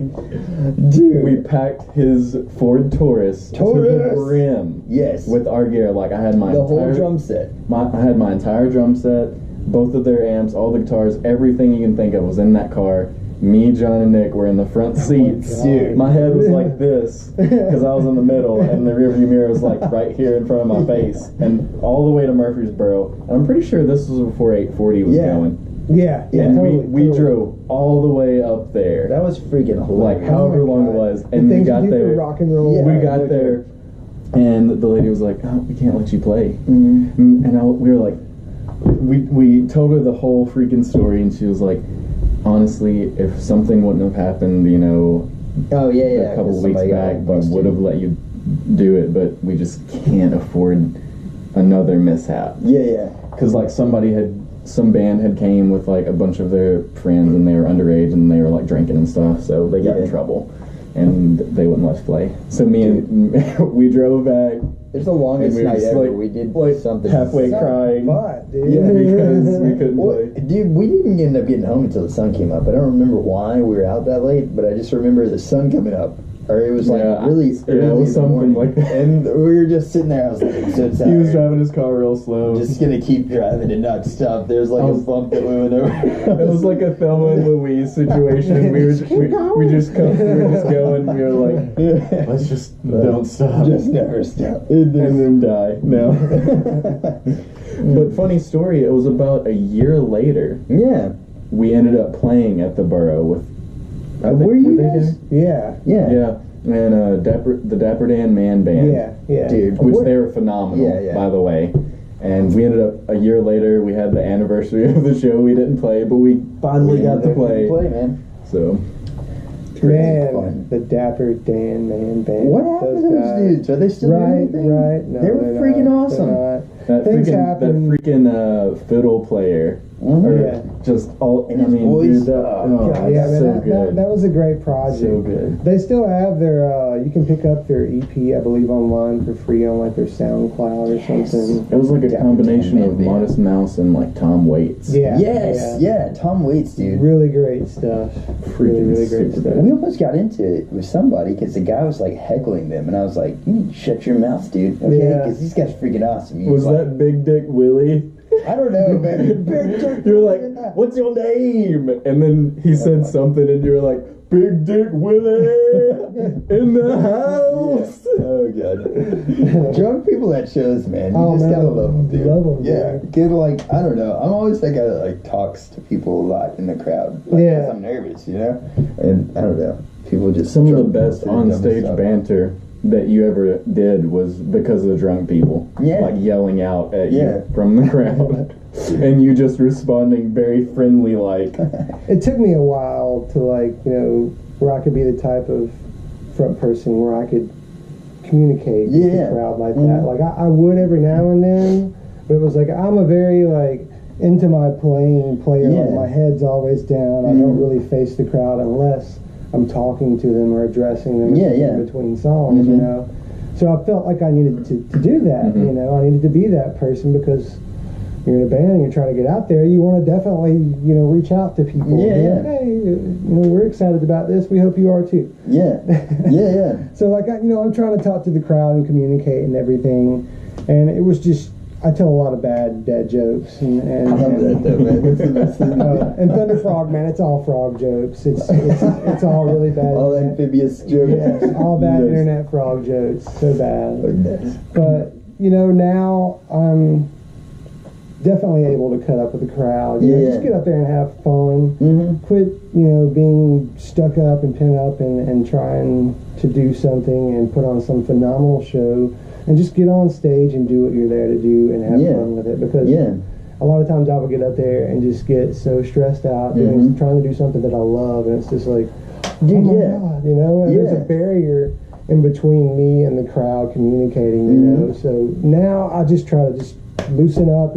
Speaker 1: dude,
Speaker 3: we packed his Ford Taurus to the brim.
Speaker 1: Yes.
Speaker 3: With our gear. Like, I had my
Speaker 1: whole drum set.
Speaker 3: I had my entire drum set, both of their amps, all the guitars, everything you can think of was in that car. Me, John, and Nick were in the front seats.
Speaker 1: Dude.
Speaker 3: My head was like this because I was in the middle, and the rearview mirror was like right here in front of my face, and all the way to Murfreesboro. And I'm pretty sure this was before 840 was going.
Speaker 2: Yeah.
Speaker 3: And
Speaker 2: totally,
Speaker 3: we drove all the way up there.
Speaker 1: That was freaking hilarious.
Speaker 3: Like however long it was, and we got there.
Speaker 2: Rock and roll.
Speaker 3: Yeah, we got there, and the lady was like, "Oh, we can't let you play."
Speaker 1: Mm-hmm.
Speaker 3: And we were like, we told her the whole freaking story, and she was like, honestly, if something wouldn't have happened, you know, a couple weeks back, we would have let you do it, but we just can't afford another mishap.
Speaker 1: Yeah.
Speaker 3: Because, like, some band had came with, like, a bunch of their friends, and they were underage, and they were, like, drinking and stuff, so they got in trouble. and they wouldn't let us play. So we drove back.
Speaker 1: It's the longest night ever. We did something
Speaker 3: halfway crying.
Speaker 2: But, dude.
Speaker 3: Yeah, because we couldn't play.
Speaker 1: Dude, we didn't end up getting home until the sun came up. I don't remember why we were out that late, but I just remember the sun coming up. Or it was really early.
Speaker 3: Yeah, it was something like that.
Speaker 1: And we were just sitting there. I was like, so tired.
Speaker 3: He was driving his car real slow.
Speaker 1: Just gonna keep driving and not stop. There's like a bump that we went over.
Speaker 3: It was like a Thelma and Louise situation. We were just going. We were like, let's just don't stop.
Speaker 1: Just never stop.
Speaker 3: And then die. No. But funny story. It was about a year later.
Speaker 1: Yeah.
Speaker 3: We ended up playing at the Borough with.
Speaker 1: Were you guys?
Speaker 2: Yeah.
Speaker 3: And the Dapper Dan Man Band.
Speaker 2: Yeah.
Speaker 1: Dude.
Speaker 3: Which they were phenomenal, by the way. And we ended up, a year later, we had the anniversary of the show. We didn't play, but we finally got to play.
Speaker 1: Man.
Speaker 3: So.
Speaker 2: Man, the Dapper Dan Man Band.
Speaker 1: What happened to those dudes? Are they still doing anything?
Speaker 2: Right. No,
Speaker 1: they were freaking awesome.
Speaker 3: That freaking fiddle player. Just all,
Speaker 1: and his voice.
Speaker 3: Dude, so good.
Speaker 2: That was a great project.
Speaker 3: So good.
Speaker 2: They still have their, you can pick up their EP, I believe, online for free on like their SoundCloud or something.
Speaker 3: It was like a combination of Modest Mouse and like Tom Waits.
Speaker 1: Yeah, Tom Waits, dude.
Speaker 2: Really great stuff. Really great stuff.
Speaker 1: We almost got into it with somebody because the guy was like heckling them, and I was like, "You need to shut your mouth, dude." Okay, because these guys are freaking awesome.
Speaker 3: Was that Big Dick Willie?
Speaker 1: I don't know, man.
Speaker 3: You were like, "What's your name?" And then he said something, and you were like, "Big Dick Willie in the house."
Speaker 1: Oh god, drunk people at shows, man. You just gotta love them, dude.
Speaker 2: Love them,
Speaker 1: yeah, kid. Like I don't know. I'm always that guy that like talks to people a lot in the crowd. Like, 'cause I'm nervous, you know. And I don't know. People just
Speaker 3: some of the best on stage banter that you ever did was because of the drunk people.
Speaker 1: Yeah.
Speaker 3: Like yelling out at you from the crowd. And you just responding very friendly like.
Speaker 2: It took me a while to like, where I could be the type of front person where I could communicate with the crowd like that. Like I would every now and then, but it was like I'm a very like into my playing player. Like my head's always down. I don't really face the crowd unless I'm talking to them or addressing them in between songs, you know. So I felt like I needed to do that, I needed to be that person because you're in a band and you're trying to get out there. You want to definitely, reach out to people. Like, hey, we're excited about this. We hope you are too. So like, I'm trying to talk to the crowd and communicate and everything. And it was just, I tell a lot of bad dad jokes, and
Speaker 1: I love that though, man.
Speaker 2: And Thunder Frog, man, it's all frog jokes. It's all really bad.
Speaker 1: All amphibious jokes.
Speaker 2: Yes, all bad internet frog jokes. So bad. But now I'm definitely able to cut up with the crowd. Just get up there and have fun. Quit, being stuck up and pinned up and trying to do something and put on some phenomenal show. And just get on stage and do what you're there to do and have fun with it. Because a lot of times I would get up there and just get so stressed out trying to do something that I love. And it's just like, dude, God, and there's a barrier in between me and the crowd communicating, So now I just try to just loosen up,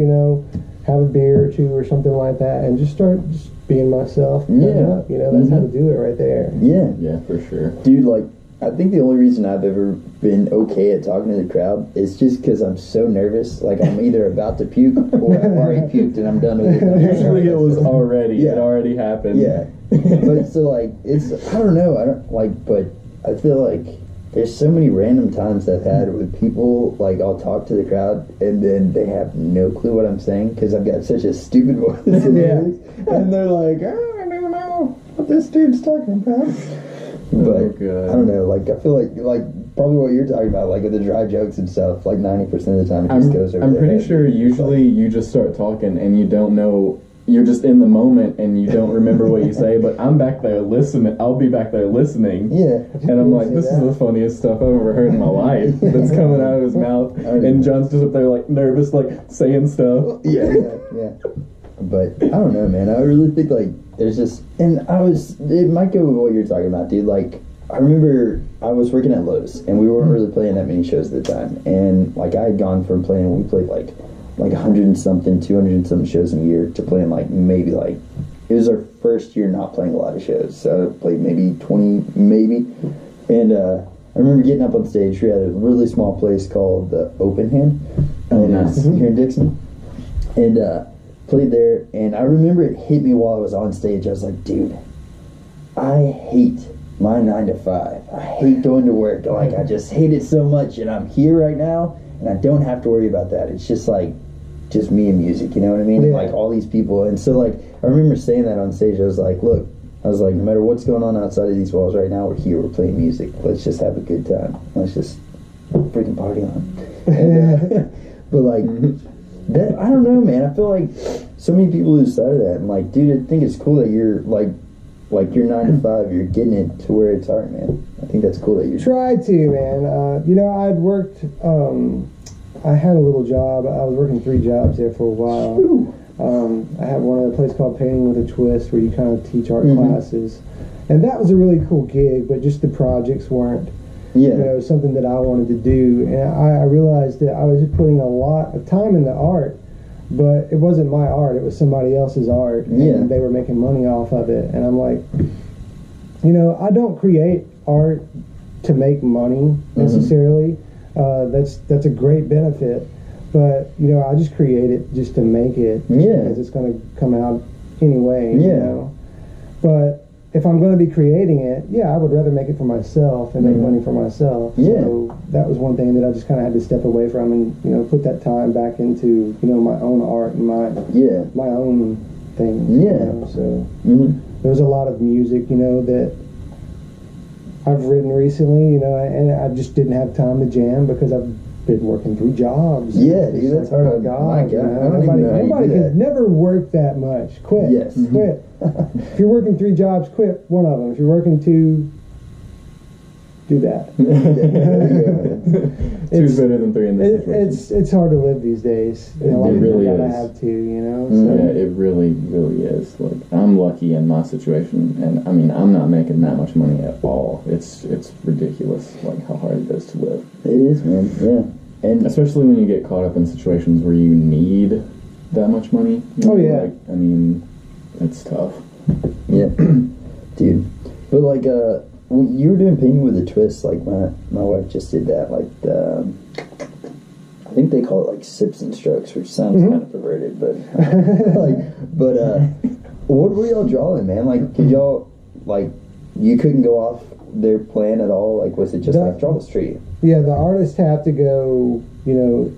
Speaker 2: have a beer or two or something like that and just start just being myself. Up, that's how to do it right there.
Speaker 3: Yeah, for sure.
Speaker 1: Dude, like, I think the only reason I've ever been okay at talking to the crowd is just because I'm so nervous. Like, I'm either about to puke or I've already puked and I'm done with it.
Speaker 3: Usually it was already. It already happened.
Speaker 1: But so, like, it's, I don't know. But I feel like there's so many random times I've had with people, like, I'll talk to the crowd and then they have no clue what I'm saying because I've got such a stupid voice. And they're like, oh, I don't know what this dude's talking about. But I don't know, like I feel like probably what you're talking about, like with the dry jokes and stuff, like 90% of the time it just goes over.
Speaker 3: I'm pretty sure usually you just start talking and you don't know, you're just in the moment and you don't remember what you say. But I'm back there listening. I'll be back there listening. And I'm like, this is the funniest stuff I've ever heard in my life that's coming out of his mouth. And John's just up there like nervous, like saying stuff. But I don't know, man. I really think like there's just, and it might go with what you're talking about, dude. Like, I remember I was working at Lowe's and we weren't really playing that many shows at the time. And like I had gone from playing, we played like 100 and something, 200 and something shows in a year to playing like maybe like, it was our first year not playing a lot of shows. So I played maybe 20, maybe.
Speaker 1: And I remember getting up on stage. We had a really small place called the Open Hand.
Speaker 3: Nice.
Speaker 1: Here in Dixon. And played there. And I remember it hit me while I was on stage. I was like, dude, I hate my 9 to 5. I hate going to work. Like, I just hate it so much. And I'm here right now, and I don't have to worry about that. It's just like, just me and music, you know what I mean?
Speaker 2: Yeah.
Speaker 1: And like all these people. And so like, I remember saying that on stage. I was like, look, no matter what's going on outside of these walls right now, we're here, we're playing music. Let's just have a good time. Let's just freaking party on. And, but like, that, I don't know, man. I feel like so many people lose sight of that. And like, dude, I think it's cool that you're like you're 9 to 5, you're getting it to where it's art, man. I think that's cool that you
Speaker 2: try to, man. You know, I'd worked. I had a little job. I was working 3 jobs there for a while. I had one at a place called Painting with a Twist, where you kind of teach art classes, and that was a really cool gig. But just the projects weren't, you know, something that I wanted to do. And I realized that I was just putting a lot of time in the art, but it wasn't my art. It was somebody else's art, and they were making money off of it. And I'm like, you know, I don't create art to make money necessarily. That's a great benefit. But, you know, I just create it just to make it. Because it's going to come out anyway, you know. But if I'm going to be creating it, I would rather make it for myself and make money for myself. So that was one thing that I just kind of had to step away from and, you know, put that time back into, you know, my own art and my own thing. You know? So there was a lot of music, you know, that I've written recently, you know, and I just didn't have time to jam because I've been working 3 jobs.
Speaker 1: Dude, that's hard.
Speaker 2: Oh my God,
Speaker 1: You know?
Speaker 2: I don't even know nobody can never work that much. Quit. Quit. If you're working 3 jobs, quit one of them. If you're working 2, do that.
Speaker 3: 2's better than 3 in this situation.
Speaker 2: It's hard to live these days. You know,
Speaker 3: it really is.
Speaker 2: I have to, you know. So.
Speaker 3: Yeah, it really, really is. Like, I'm lucky in my situation, and I mean, I'm not making that much money at all. It's ridiculous, like how hard it is to live.
Speaker 1: It is, man. Yeah, and
Speaker 3: especially when you get caught up in situations where you need that much money.
Speaker 2: Oh yeah.
Speaker 3: Like, I mean, it's tough.
Speaker 1: Yeah, dude. But like, you were doing painting with a twist. Like my wife just did that. Like, I think they call it like sips and strokes, which sounds kind of perverted, but what were y'all drawing, man? Like, could y'all you couldn't go off their plan at all? Like, was it just like draw this tree?
Speaker 2: Yeah, the artists have to go. You know,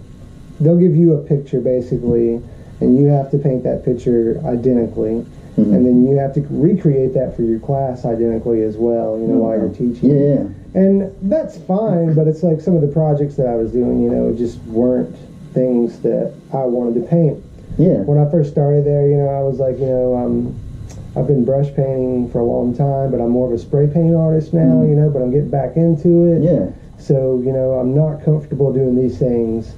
Speaker 2: they'll give you a picture basically, and you have to paint that picture identically. And then you have to recreate that for your class identically as well, you know, while you're teaching.
Speaker 1: Yeah.
Speaker 2: And that's fine, but it's like some of the projects that I was doing, you know, just weren't things that I wanted to paint.
Speaker 1: Yeah.
Speaker 2: When I first started there, you know, I was like, you know, I've been brush painting for a long time, but I'm more of a spray paint artist now, you know, but I'm getting back into it.
Speaker 1: Yeah.
Speaker 2: So, you know, I'm not comfortable doing these things.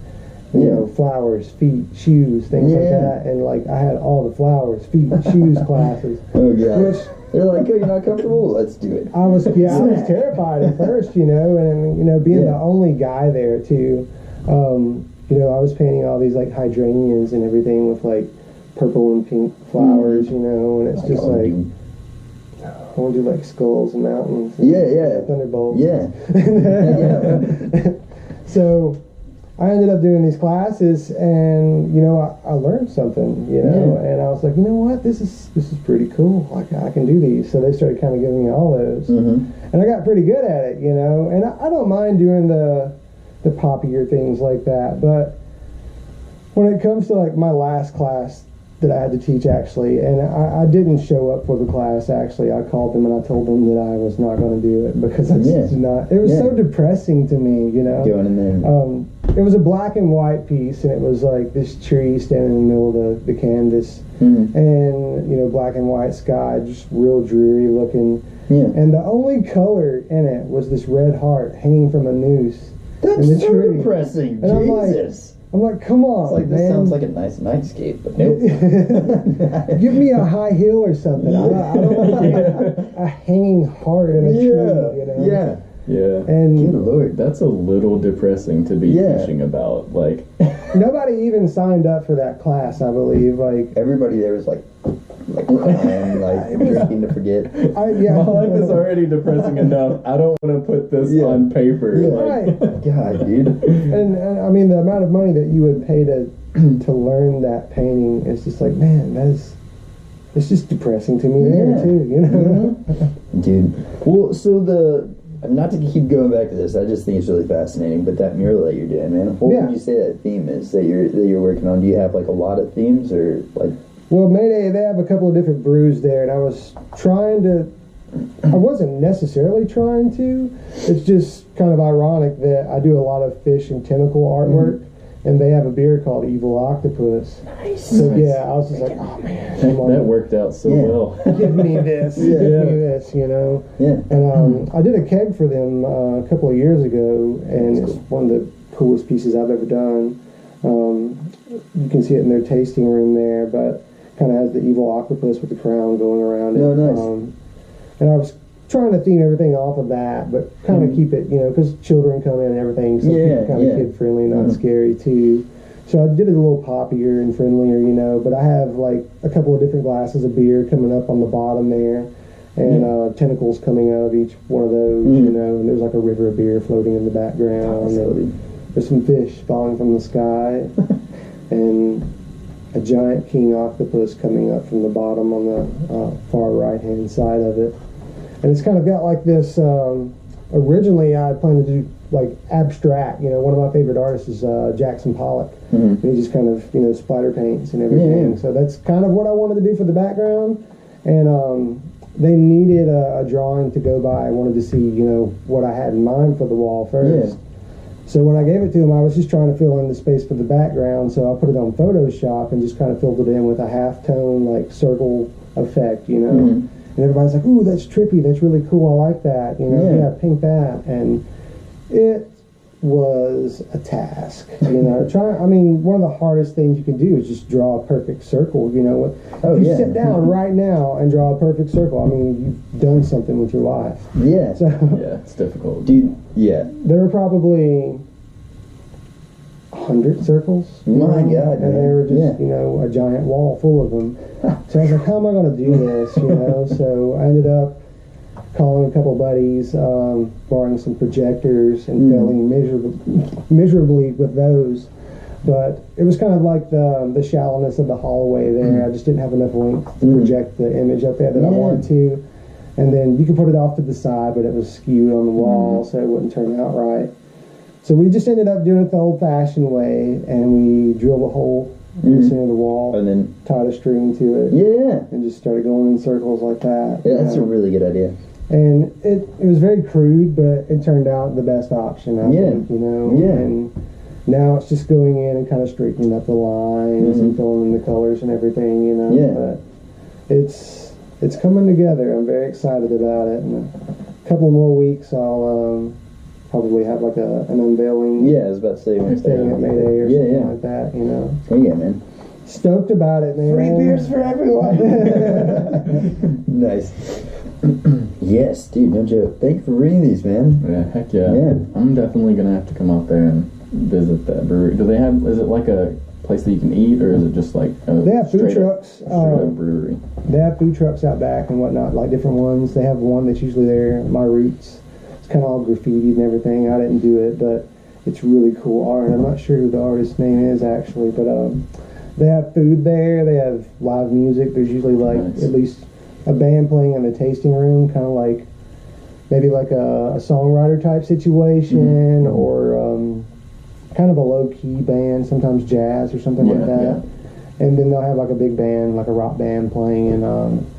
Speaker 2: You know, flowers, feet, shoes, things like that. And like, I had all the flowers, feet, shoes classes.
Speaker 1: Oh gosh. They're like, oh, you're not comfortable? Let's do it.
Speaker 2: I was terrified at first, you know, and you know, being the only guy there too. You know, I was painting all these like hydrangeas and everything with like purple and pink flowers, you know, and it's just like I want to do like skulls and mountains. And thunderbolts. So I ended up doing these classes, and you know, I learned something, you know, and I was like, you know what, this is pretty cool. Like, I can do these. So they started kind of giving me all those, and I got pretty good at it, you know. And I don't mind doing the poppier things like that, but when it comes to like my last class that I had to teach actually, and I didn't show up for the class actually. I called them and I told them that I was not going to do it because I just did not. It was so depressing to me, you know.
Speaker 1: Going in there.
Speaker 2: It was a black and white piece, and it was like this tree standing in the middle of the canvas, and you know, black and white sky, just real dreary looking. And the only color in it was this red heart hanging from a noose.
Speaker 1: That's
Speaker 2: in the
Speaker 1: so
Speaker 2: tree.
Speaker 1: depressing.
Speaker 2: And
Speaker 1: Jesus.
Speaker 2: I'm like, come on,
Speaker 1: it's like,
Speaker 2: man.
Speaker 1: This sounds like a nice nightscape, but nope.
Speaker 2: Give me a high heel or something. I don't want to get a hanging heart in a tree, you know?
Speaker 3: Yeah.
Speaker 2: And
Speaker 1: good Lord.
Speaker 3: That's a little depressing to be teaching about. Like,
Speaker 2: nobody even signed up for that class, I believe. Like,
Speaker 1: everybody there was like like crying, like drinking to forget.
Speaker 3: My life is already depressing enough. I don't want to put this on paper.
Speaker 1: Yeah.
Speaker 2: Right.
Speaker 1: God, dude.
Speaker 2: And I mean, the amount of money that you would pay to learn that painting is just like, man, it's just depressing to me there too, you know?
Speaker 1: Mm-hmm. Dude. Well, so not to keep going back to this, I just think it's really fascinating, but that mural that you're doing, man, what would you say that theme is that you're working on? Do you have like a lot of themes or like?
Speaker 2: Well, Mayday, they have a couple of different brews there, and I wasn't necessarily trying to, it's just kind of ironic that I do a lot of fish and tentacle artwork, and they have a beer called Evil Octopus.
Speaker 1: Nice.
Speaker 2: So yeah, I was just like, oh man,
Speaker 3: that worked out so well.
Speaker 2: Give me this, give me this, you know.
Speaker 1: Yeah.
Speaker 2: And I did a keg for them a couple of years ago, and it's one of the coolest pieces I've ever done. You can see it in their tasting room there, but kind of has the evil octopus with the crown going around it.
Speaker 1: Oh, nice.
Speaker 2: And I was trying to theme everything off of that, but kind of keep it, you know, because children come in and everything, so keep it kind of kid friendly, not scary too. So I did it a little poppier and friendlier, you know, but I have like a couple of different glasses of beer coming up on the bottom there, and tentacles coming out of each one of those, you know, and there's like a river of beer floating in the background, and there's some fish falling from the sky, and a giant king octopus coming up from the bottom on the far right hand side of it. And it's kind of got like this, originally I planned to do like abstract, you know, one of my favorite artists is Jackson Pollock, and he just kind of, you know, splatter paints and everything, so that's kind of what I wanted to do for the background, and they needed a drawing to go by. I wanted to see, you know, what I had in mind for the wall first. So when I gave it to him, I was just trying to fill in the space for the background, so I put it on Photoshop and just kind of filled it in with a half-tone, like, circle effect, you know. And everybody's like, ooh, that's trippy, that's really cool, I like that, you know, paint that. And it was a task, you know. One of the hardest things you can do is just draw a perfect circle, you know. If you sit down right now and draw a perfect circle, I mean, you've done something with your life.
Speaker 1: Yeah.
Speaker 2: So,
Speaker 3: yeah, it's difficult.
Speaker 1: Dude,
Speaker 2: there were probably 100 circles.
Speaker 1: My God,
Speaker 2: and they were just, you know, a giant wall full of them. So I was like, how am I going to do this, you know? So I ended up calling a couple buddies, borrowing some projectors, and failing miserably with those. But it was kind of like the shallowness of the hallway there. I just didn't have enough length to project the image up there that I wanted to. And then you could put it off to the side, but it was skewed on the wall, so it wouldn't turn out right. So we just ended up doing it the old-fashioned way, and we drilled a hole in the center of the wall,
Speaker 1: and then
Speaker 2: tied a string to it, and just started going in circles like that.
Speaker 1: Yeah, that's a really good idea.
Speaker 2: And it was very crude, but it turned out the best option, I think, you know. And now it's just going in and kind of straightening up the lines and filling in the colors and everything, you know. But it's coming together. I'm very excited about it. In a couple more weeks, I'll probably have like an unveiling.
Speaker 1: Yeah, I was about to say
Speaker 2: staying at Mayday or something like that, you know.
Speaker 1: Oh yeah, man.
Speaker 2: Stoked about it, man.
Speaker 1: Free beers for everyone. Nice. Yes, dude, no joke. Thank you for reading these, man.
Speaker 3: Yeah, heck yeah. I'm definitely gonna have to come out there and visit that brewery. Do they have? Is it like a place that you can eat, or is it just like
Speaker 2: they have food trucks?
Speaker 3: Straight up brewery.
Speaker 2: They have food trucks out back and whatnot, like different ones. They have one that's usually there, My Roots. It's kind of all graffitied and everything. I didn't do it, but it's really cool art. I'm not sure who the artist's name is actually, but they have food there. They have live music. There's usually like at least a band playing in the tasting room, kind of like maybe like a songwriter type situation, or kind of a low-key band, sometimes jazz or something like that. And then they'll have like a big band, like a rock band playing in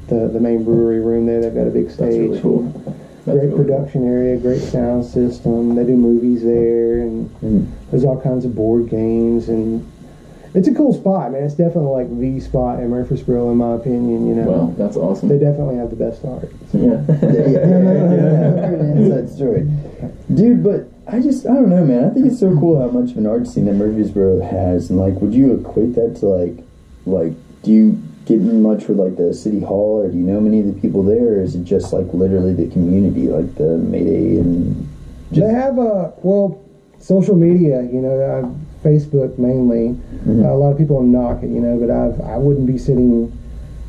Speaker 2: the main brewery room there. They've got a big stage.
Speaker 3: That's really cool.
Speaker 2: Great really production area, great sound system. They do movies there, and there's all kinds of board games, and it's a cool spot, man. It's definitely like the spot in Murfreesboro, in my opinion. You know,
Speaker 3: well, that's awesome.
Speaker 2: They definitely have the best art. So.
Speaker 1: Inside story, dude. But I don't know, man. I think it's so cool how much of an art scene that Murfreesboro has, and like, would you equate that to like, do you get much with like the city hall, or do you know many of the people there, or is it just like literally the community, like the Mayday and?
Speaker 2: They have social media, you know, Facebook mainly. A lot of people knock it, you know, but I wouldn't be sitting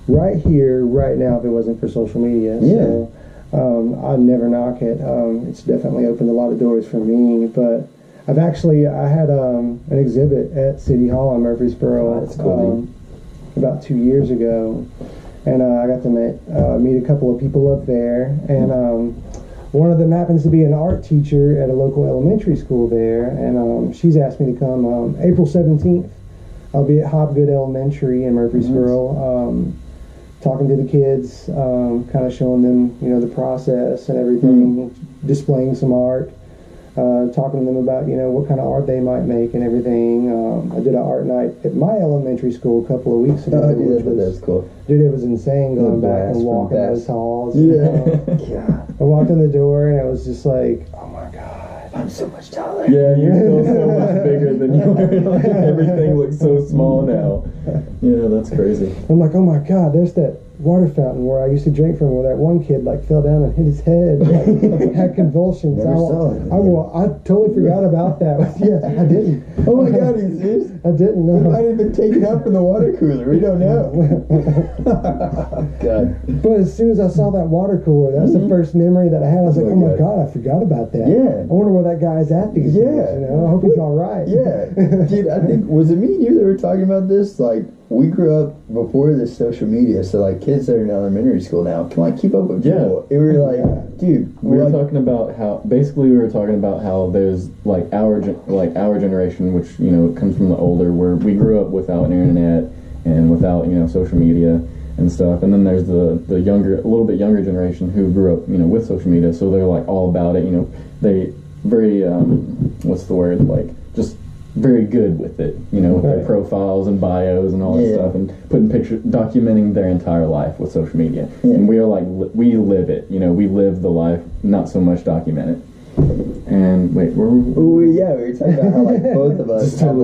Speaker 2: right here, right now, if it wasn't for social media.
Speaker 1: Yeah.
Speaker 2: So I'd never knock it. It's definitely opened a lot of doors for me. But I had an exhibit at City Hall in Murfreesboro.
Speaker 1: Oh, that's cool,
Speaker 2: about 2 years ago. And I got to meet a couple of people up there. And one of them happens to be an art teacher at a local elementary school there. And she's asked me to come April 17th. I'll be at Hopgood Elementary in Murfreesboro, talking to the kids, kind of showing them, the process and everything, displaying some art, talking to them about, what kind of art they might make and everything. I did an art night at my elementary school a couple of weeks ago.
Speaker 1: That's cool.
Speaker 2: Dude, it was insane going back and walking those halls.
Speaker 1: Yeah.
Speaker 2: I walked in the door and it was just like, oh my God.
Speaker 1: I'm so much taller.
Speaker 3: Yeah, you're still so much bigger than you were. Like, everything looks so small now. Yeah, that's crazy.
Speaker 2: I'm like, oh my God, there's that water fountain where I used to drink from, where that one kid fell down and hit his head, had convulsions. I totally forgot about that. Yeah, I didn't.
Speaker 1: Oh my God, he's serious?
Speaker 2: I didn't know.
Speaker 1: He might have been taken up from the water cooler. We don't know. God.
Speaker 2: But as soon as I saw that water cooler, that's the first memory that I had. I was like, oh my God, I forgot about that.
Speaker 1: Yeah.
Speaker 2: I wonder where that guy's at these days. I hope he's all right.
Speaker 1: Yeah. Dude, I think, was it me and you that were talking about this? We grew up before this social media, so kids that are in elementary school now can keep up with people. And we were like, dude,
Speaker 3: we were talking about how there's our generation, which comes from the older, where we grew up without an internet and without social media and stuff, and then there's the younger, a little bit younger generation who grew up with social media, so they're all about it. They very what's the word, just very good with it, with their profiles and bios and all that stuff, and putting pictures, documenting their entire life with social media. And we are we live it, we live the life, not so much document it. And wait, we
Speaker 1: were talking about how both of us have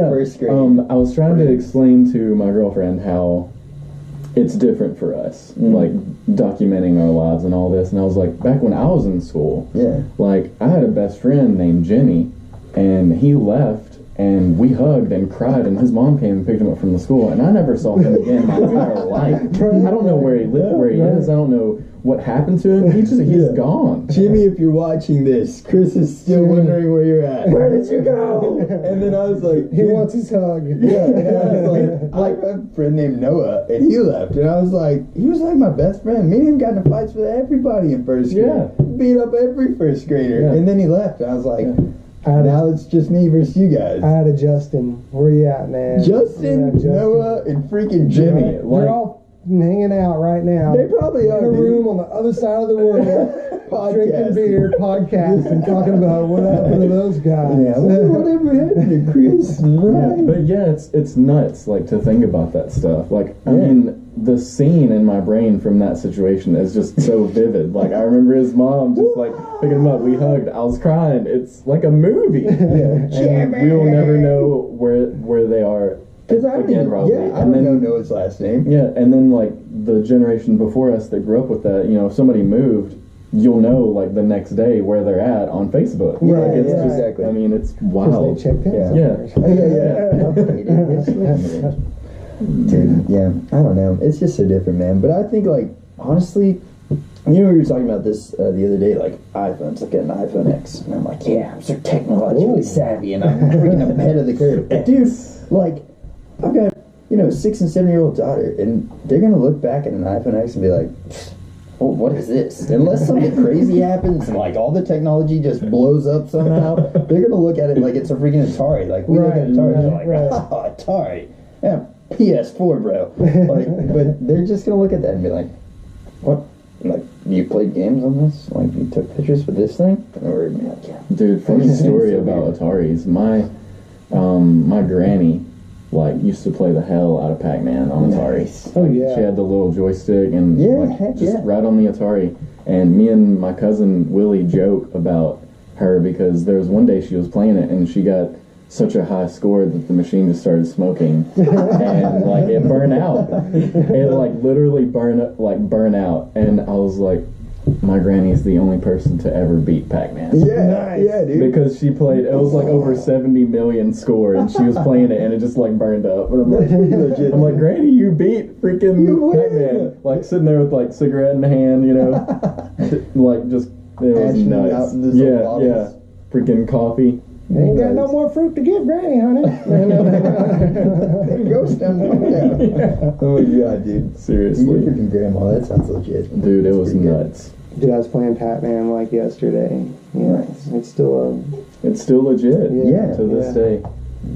Speaker 1: first grade.
Speaker 3: I was trying to explain to my girlfriend how it's different for us, documenting our lives and all this. And I was like, back when I was in school, I had a best friend named Jimmy. And he left, and we hugged and cried, and his mom came and picked him up from the school, and I never saw him again my entire life. I don't know where he is. I don't know what happened to him. He's gone.
Speaker 1: Jimmy, if you're watching this, Chris is still wondering where you're at. Where did you go? And then I was like,
Speaker 2: he wants his hug.
Speaker 1: Yeah, and I was like a friend named Noah, and he left, and I was like, he was my best friend. Me and him got into fights with everybody in first grade. Yeah. Beat up every first grader. Yeah. And then he left, and I was like, now it's just me versus you guys.
Speaker 2: I had a Justin. Where you at, man?
Speaker 1: Justin, Noah, and freaking Jimmy.
Speaker 2: They're all hanging out right now.
Speaker 1: They probably are.
Speaker 2: In a room on the other side of the world, drinking beer, podcasting, talking about what happened to those guys.
Speaker 1: Yeah, whatever happened to Chris and Ryan.
Speaker 3: But yeah, it's nuts, to think about that stuff. I mean, the scene in my brain from that situation is just so vivid. I remember his mom just picking him up. We hugged. I was crying. It's like a movie. And we will never know where they are.
Speaker 1: Because I don't know Noah's last name.
Speaker 3: Yeah, and then the generation before us that grew up with that, if somebody moved, you'll know the next day where they're at on Facebook.
Speaker 1: Right, exactly.
Speaker 3: I mean, it's wild.
Speaker 2: They checked in.
Speaker 1: Yeah. Dude, yeah, I don't know. It's just so different, man. But I think, honestly, we were talking about this the other day, iPhones. Look at an iPhone X. And I'm like, yeah, I'm so technologically savvy, and I'm freaking ahead of the curve. But dude, I've got, 6 and 7 year old daughter, and they're going to look back at an iPhone X and be like, oh, what is this? Unless something crazy happens and all the technology just blows up somehow, they're going to look at it like it's a freaking Atari. We look at Atari and they're like, oh, Atari. Yeah, PS4, bro. But they're just going to look at that and be like, what? You played games on this? You took pictures with this thing? Or yeah.
Speaker 3: Dude, funny story about Ataris. My granny used to play the hell out of Pac-Man on Atari.
Speaker 2: Oh yeah.
Speaker 3: She had the little joystick and right on the Atari. And me and my cousin Willie joke about her because there was one day she was playing it and she got such a high score that the machine just started smoking and it burned out. It literally burn out. And I was like, my granny is the only person to ever beat Pac-Man.
Speaker 1: Yeah, dude.
Speaker 3: Because she played, it was like over 70 million score, and she was playing it, and it just like burned up. And I'm like, Granny, you beat freaking Pac-Man. Like sitting there with like cigarette in the hand, you know, like just it was nuts. Yeah, freaking coffee.
Speaker 2: You ain't got no more fruit to give Granny, honey.
Speaker 1: Ghost down. Oh my god, dude.
Speaker 3: Seriously.
Speaker 1: Your freaking grandma, that sounds legit.
Speaker 3: Dude, it was nuts.
Speaker 2: Dude, I was playing Pac-Man like yesterday. Yeah,
Speaker 1: nice.
Speaker 2: It's still
Speaker 3: legit.
Speaker 1: Yeah.
Speaker 3: To this day.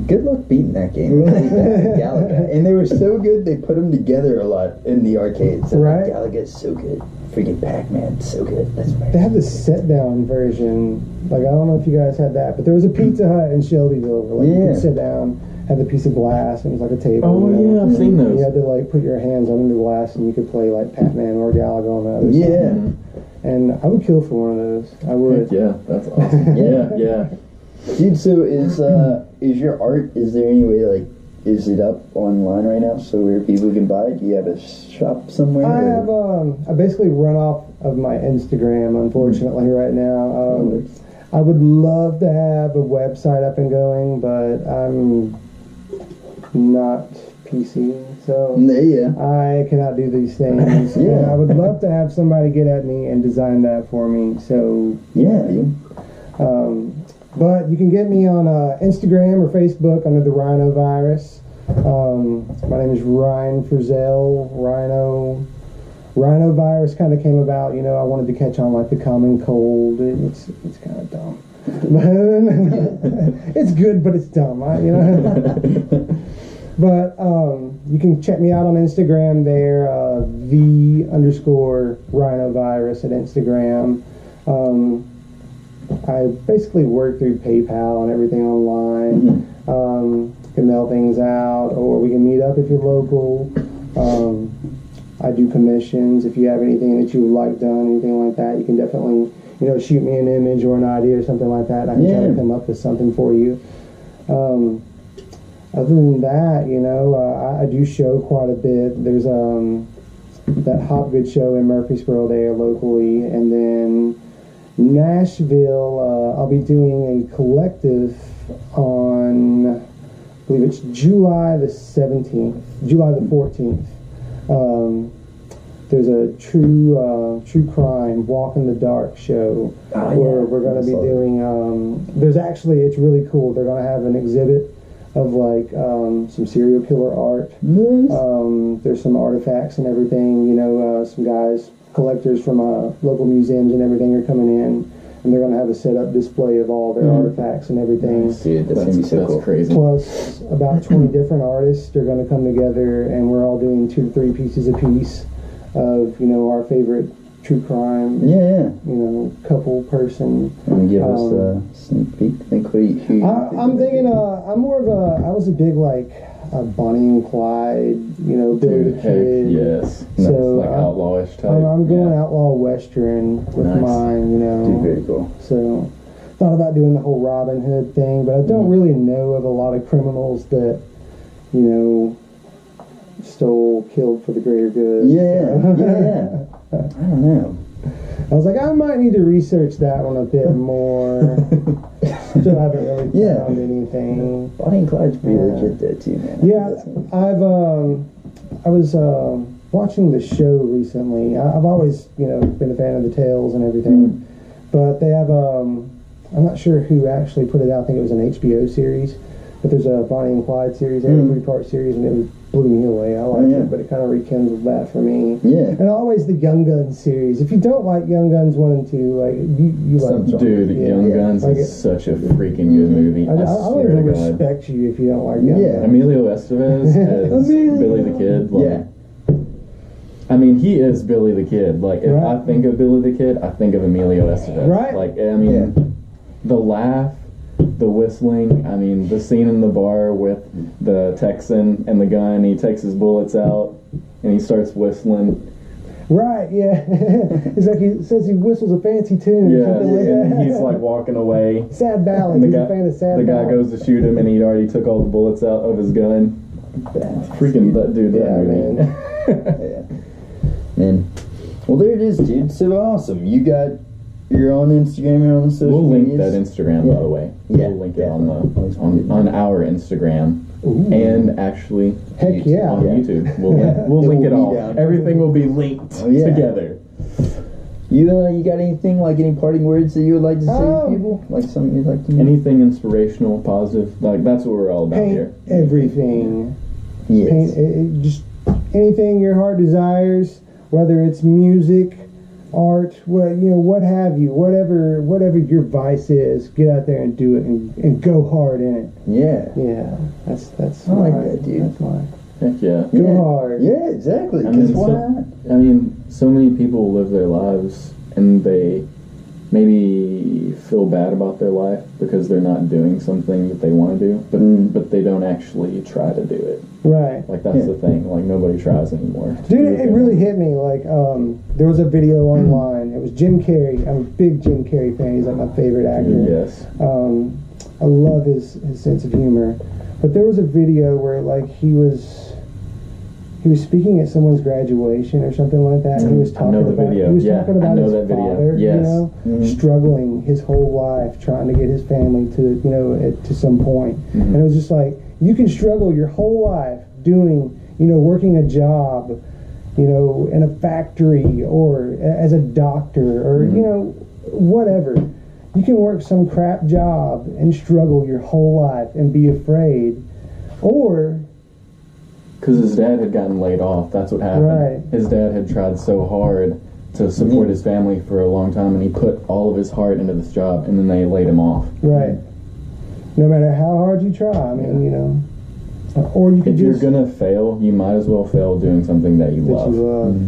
Speaker 1: Good luck beating that game. Galaga. And they were so good, they put them together a lot in the arcades.
Speaker 2: Right.
Speaker 1: Galaga's so good. Freaking Pac-Man, so good. That's right.
Speaker 2: They have the sit-down version. Like, I don't know if you guys had that, but there was a Pizza Hut in Shelbyville where you could sit down, have a piece of glass, and it was like a table.
Speaker 3: Oh, yeah, I've seen those.
Speaker 2: You had to, like, put your hands under the glass, and you could play, like, Pac-Man or Galaga on the other side. And I would kill for one of those. I would.
Speaker 3: Heck yeah, that's awesome. yeah.
Speaker 1: Dude, so is your art, is there any way, like, is it up online right now so where people can buy it? Do you have a shop somewhere?
Speaker 2: I basically run off of my Instagram, unfortunately, right now. I would love to have a website up and going, but I'm not PC, so I cannot do these things. And I would love to have somebody get at me and design that for me. So but you can get me on Instagram or Facebook under the Rhinovirus. My name is Ryan Frizzell. Rhinovirus kind of came about, you know, I wanted to catch on like the common cold. It's kind of dumb. It's good, but it's dumb, you know. But you can check me out on Instagram there, _Rhinovirus at Instagram. I basically work through PayPal and everything online. Can mail things out, or we can meet up if you're local. I do commissions. If you have anything that you would like done, anything like that, you can definitely, you know, shoot me an image or an idea or something like that. I can try to come up with something for you. Other than that, you know, I do show quite a bit. There's that Hopgood show in Murfreesboro there locally, and then Nashville, I'll be doing a collective on, I believe it's July the 14th. There's a true crime walk in the dark show where we're going to be doing, it's really cool. They're going to have an exhibit of like some serial killer art. There's some artifacts and everything, you know, some guys, collectors from local museums and everything are coming in, and they're going to have a set-up display of all their artifacts and everything.
Speaker 1: Dude, that's going to be so cool.
Speaker 3: Crazy.
Speaker 2: Plus, about 20 different artists are going to come together, and we're all doing 2 to 3 pieces a piece of, you know, our favorite true crime. You know, couple person.
Speaker 1: And give us a sneak peek.
Speaker 2: I'm thinking, I'm more of I was a big, like, Bonnie and Clyde, you know, Billy the Kid.
Speaker 3: Yes.
Speaker 2: So
Speaker 3: like outlawish type.
Speaker 2: I'm going outlaw western with mine, you know.
Speaker 1: Dude, very cool.
Speaker 2: So thought about doing the whole Robin Hood thing, but I don't really know of a lot of criminals that, you know, killed for the greater good.
Speaker 1: I don't know.
Speaker 2: I was like, I might need to research that one a bit more. Still haven't really found anything.
Speaker 1: Bonnie and Clyde's pretty legit there too, man.
Speaker 2: I was watching the show recently. I've always, you know, been a fan of the tales and everything, but they have I'm not sure who actually put it out. I think it was an HBO series, but there's a Bonnie and Clyde series, a 3-part series, and it blew me away. I liked it, but it kind of rekindled that for me. And always the Young Guns series. If you don't like Young Guns 1 and 2, like you like
Speaker 3: Dude, Young Guns is such a freaking good movie. I
Speaker 2: don't even respect you if you don't like Young Guns.
Speaker 3: Emilio Estevez as Billy the Kid. Like, I mean, he is Billy the Kid. Like, if I think of Billy the Kid, I think of Emilio Estevez. Like, I mean, the laugh, the whistling, I mean, the scene in the bar with the Texan and the gun, he takes his bullets out and he starts whistling.
Speaker 2: It's like he says he whistles a fancy tune.
Speaker 3: And he's like walking away.
Speaker 2: Sad ballad. He's a fan of sad
Speaker 3: The guy goes to shoot him and he already took all the bullets out of his gun. Freaking that dude, that movie.
Speaker 1: Man. Well, there it is, dude. So awesome. You're on Instagram, you're on the social
Speaker 3: media. We'll link
Speaker 1: medias.
Speaker 3: that Instagram, by the way.
Speaker 1: Yeah.
Speaker 3: We'll link it on our Instagram.
Speaker 2: Ooh.
Speaker 3: And actually
Speaker 2: Heck yeah.
Speaker 3: on YouTube. We'll link it all. Everything will be linked together.
Speaker 1: You got anything, like any parting words that you would like to say to people? Like something you'd like to make?
Speaker 3: Anything inspirational, positive. Like, that's what we're all about here.
Speaker 2: Everything.
Speaker 1: Yes.
Speaker 2: Paint, just anything your heart desires, whether it's music, art, what have you, whatever your vice is, get out there and do it and go hard in it.
Speaker 1: Yeah.
Speaker 2: Yeah. That's
Speaker 1: I like that, dude.
Speaker 2: That's mine.
Speaker 3: Heck yeah.
Speaker 2: Go hard.
Speaker 1: Yeah, exactly.
Speaker 3: I mean, so many people live their lives and they maybe feel bad about their life because they're not doing something that they want to do, but they don't actually try to do it.
Speaker 2: Right.
Speaker 3: Like, that's the thing. Like, nobody tries anymore.
Speaker 2: Dude, it really hit me. Like, there was a video online. It was Jim Carrey. I'm a big Jim Carrey fan. He's like my favorite actor.
Speaker 3: Yes.
Speaker 2: I love his sense of humor. But there was a video where, like, he was speaking at someone's graduation or something like that. And he was talking about his father, struggling his whole life trying to get his family to some point. And it was just like, you can struggle your whole life doing, working a job, in a factory or as a doctor or, whatever. You can work some crap job and struggle your whole life and be afraid. Or...
Speaker 3: Because his dad had gotten laid off. That's what happened.
Speaker 2: Right.
Speaker 3: His dad had tried so hard to support his family for a long time, and he put all of his heart into this job, and then they laid him off.
Speaker 2: Right. No matter how hard you try, I mean, or you could
Speaker 3: if you're gonna fail, you might as well fail doing something that you love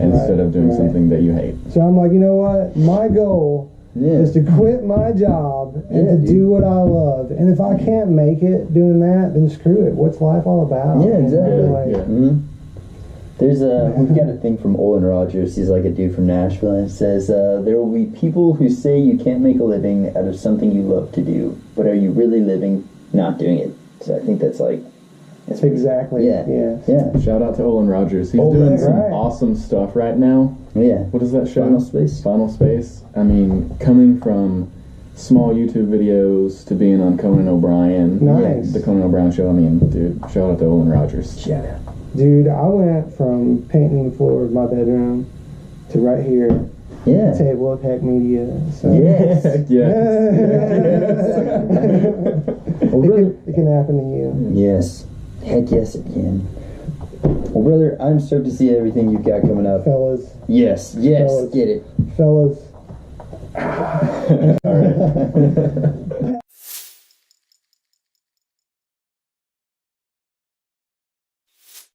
Speaker 3: instead of doing something that you hate.
Speaker 2: So I'm like, you know what? My goal is to quit my job and to do what I love. And if I can't make it doing that, then screw it. What's life all about?
Speaker 1: Yeah, exactly. There's we've got a thing from Olin Rogers. He's like a dude from Nashville, and it says, there will be people who say you can't make a living out of something you love to do, but are you really living not doing it? So I think that's
Speaker 2: exactly.
Speaker 1: Yeah.
Speaker 3: Shout out to Olin Rogers. He's doing some awesome stuff right now.
Speaker 1: Yeah.
Speaker 3: What is that show?
Speaker 1: Final Space.
Speaker 3: I mean, coming from small YouTube videos to being on Conan O'Brien.
Speaker 2: Nice.
Speaker 3: The Conan O'Brien show. I mean, dude, shout out to Olin Rogers.
Speaker 1: Shout out.
Speaker 2: Dude, I went from painting the floor of my bedroom to right here.
Speaker 1: Yeah.
Speaker 2: The table of Heck Media. So.
Speaker 1: Yes.
Speaker 2: It can happen to you.
Speaker 1: Yes. Heck yes, it can. Well, brother, I'm stoked to see everything you've got coming up.
Speaker 2: Fellas.
Speaker 1: Yes.
Speaker 2: Fellas.
Speaker 1: Get it.
Speaker 2: Fellas.
Speaker 3: All right.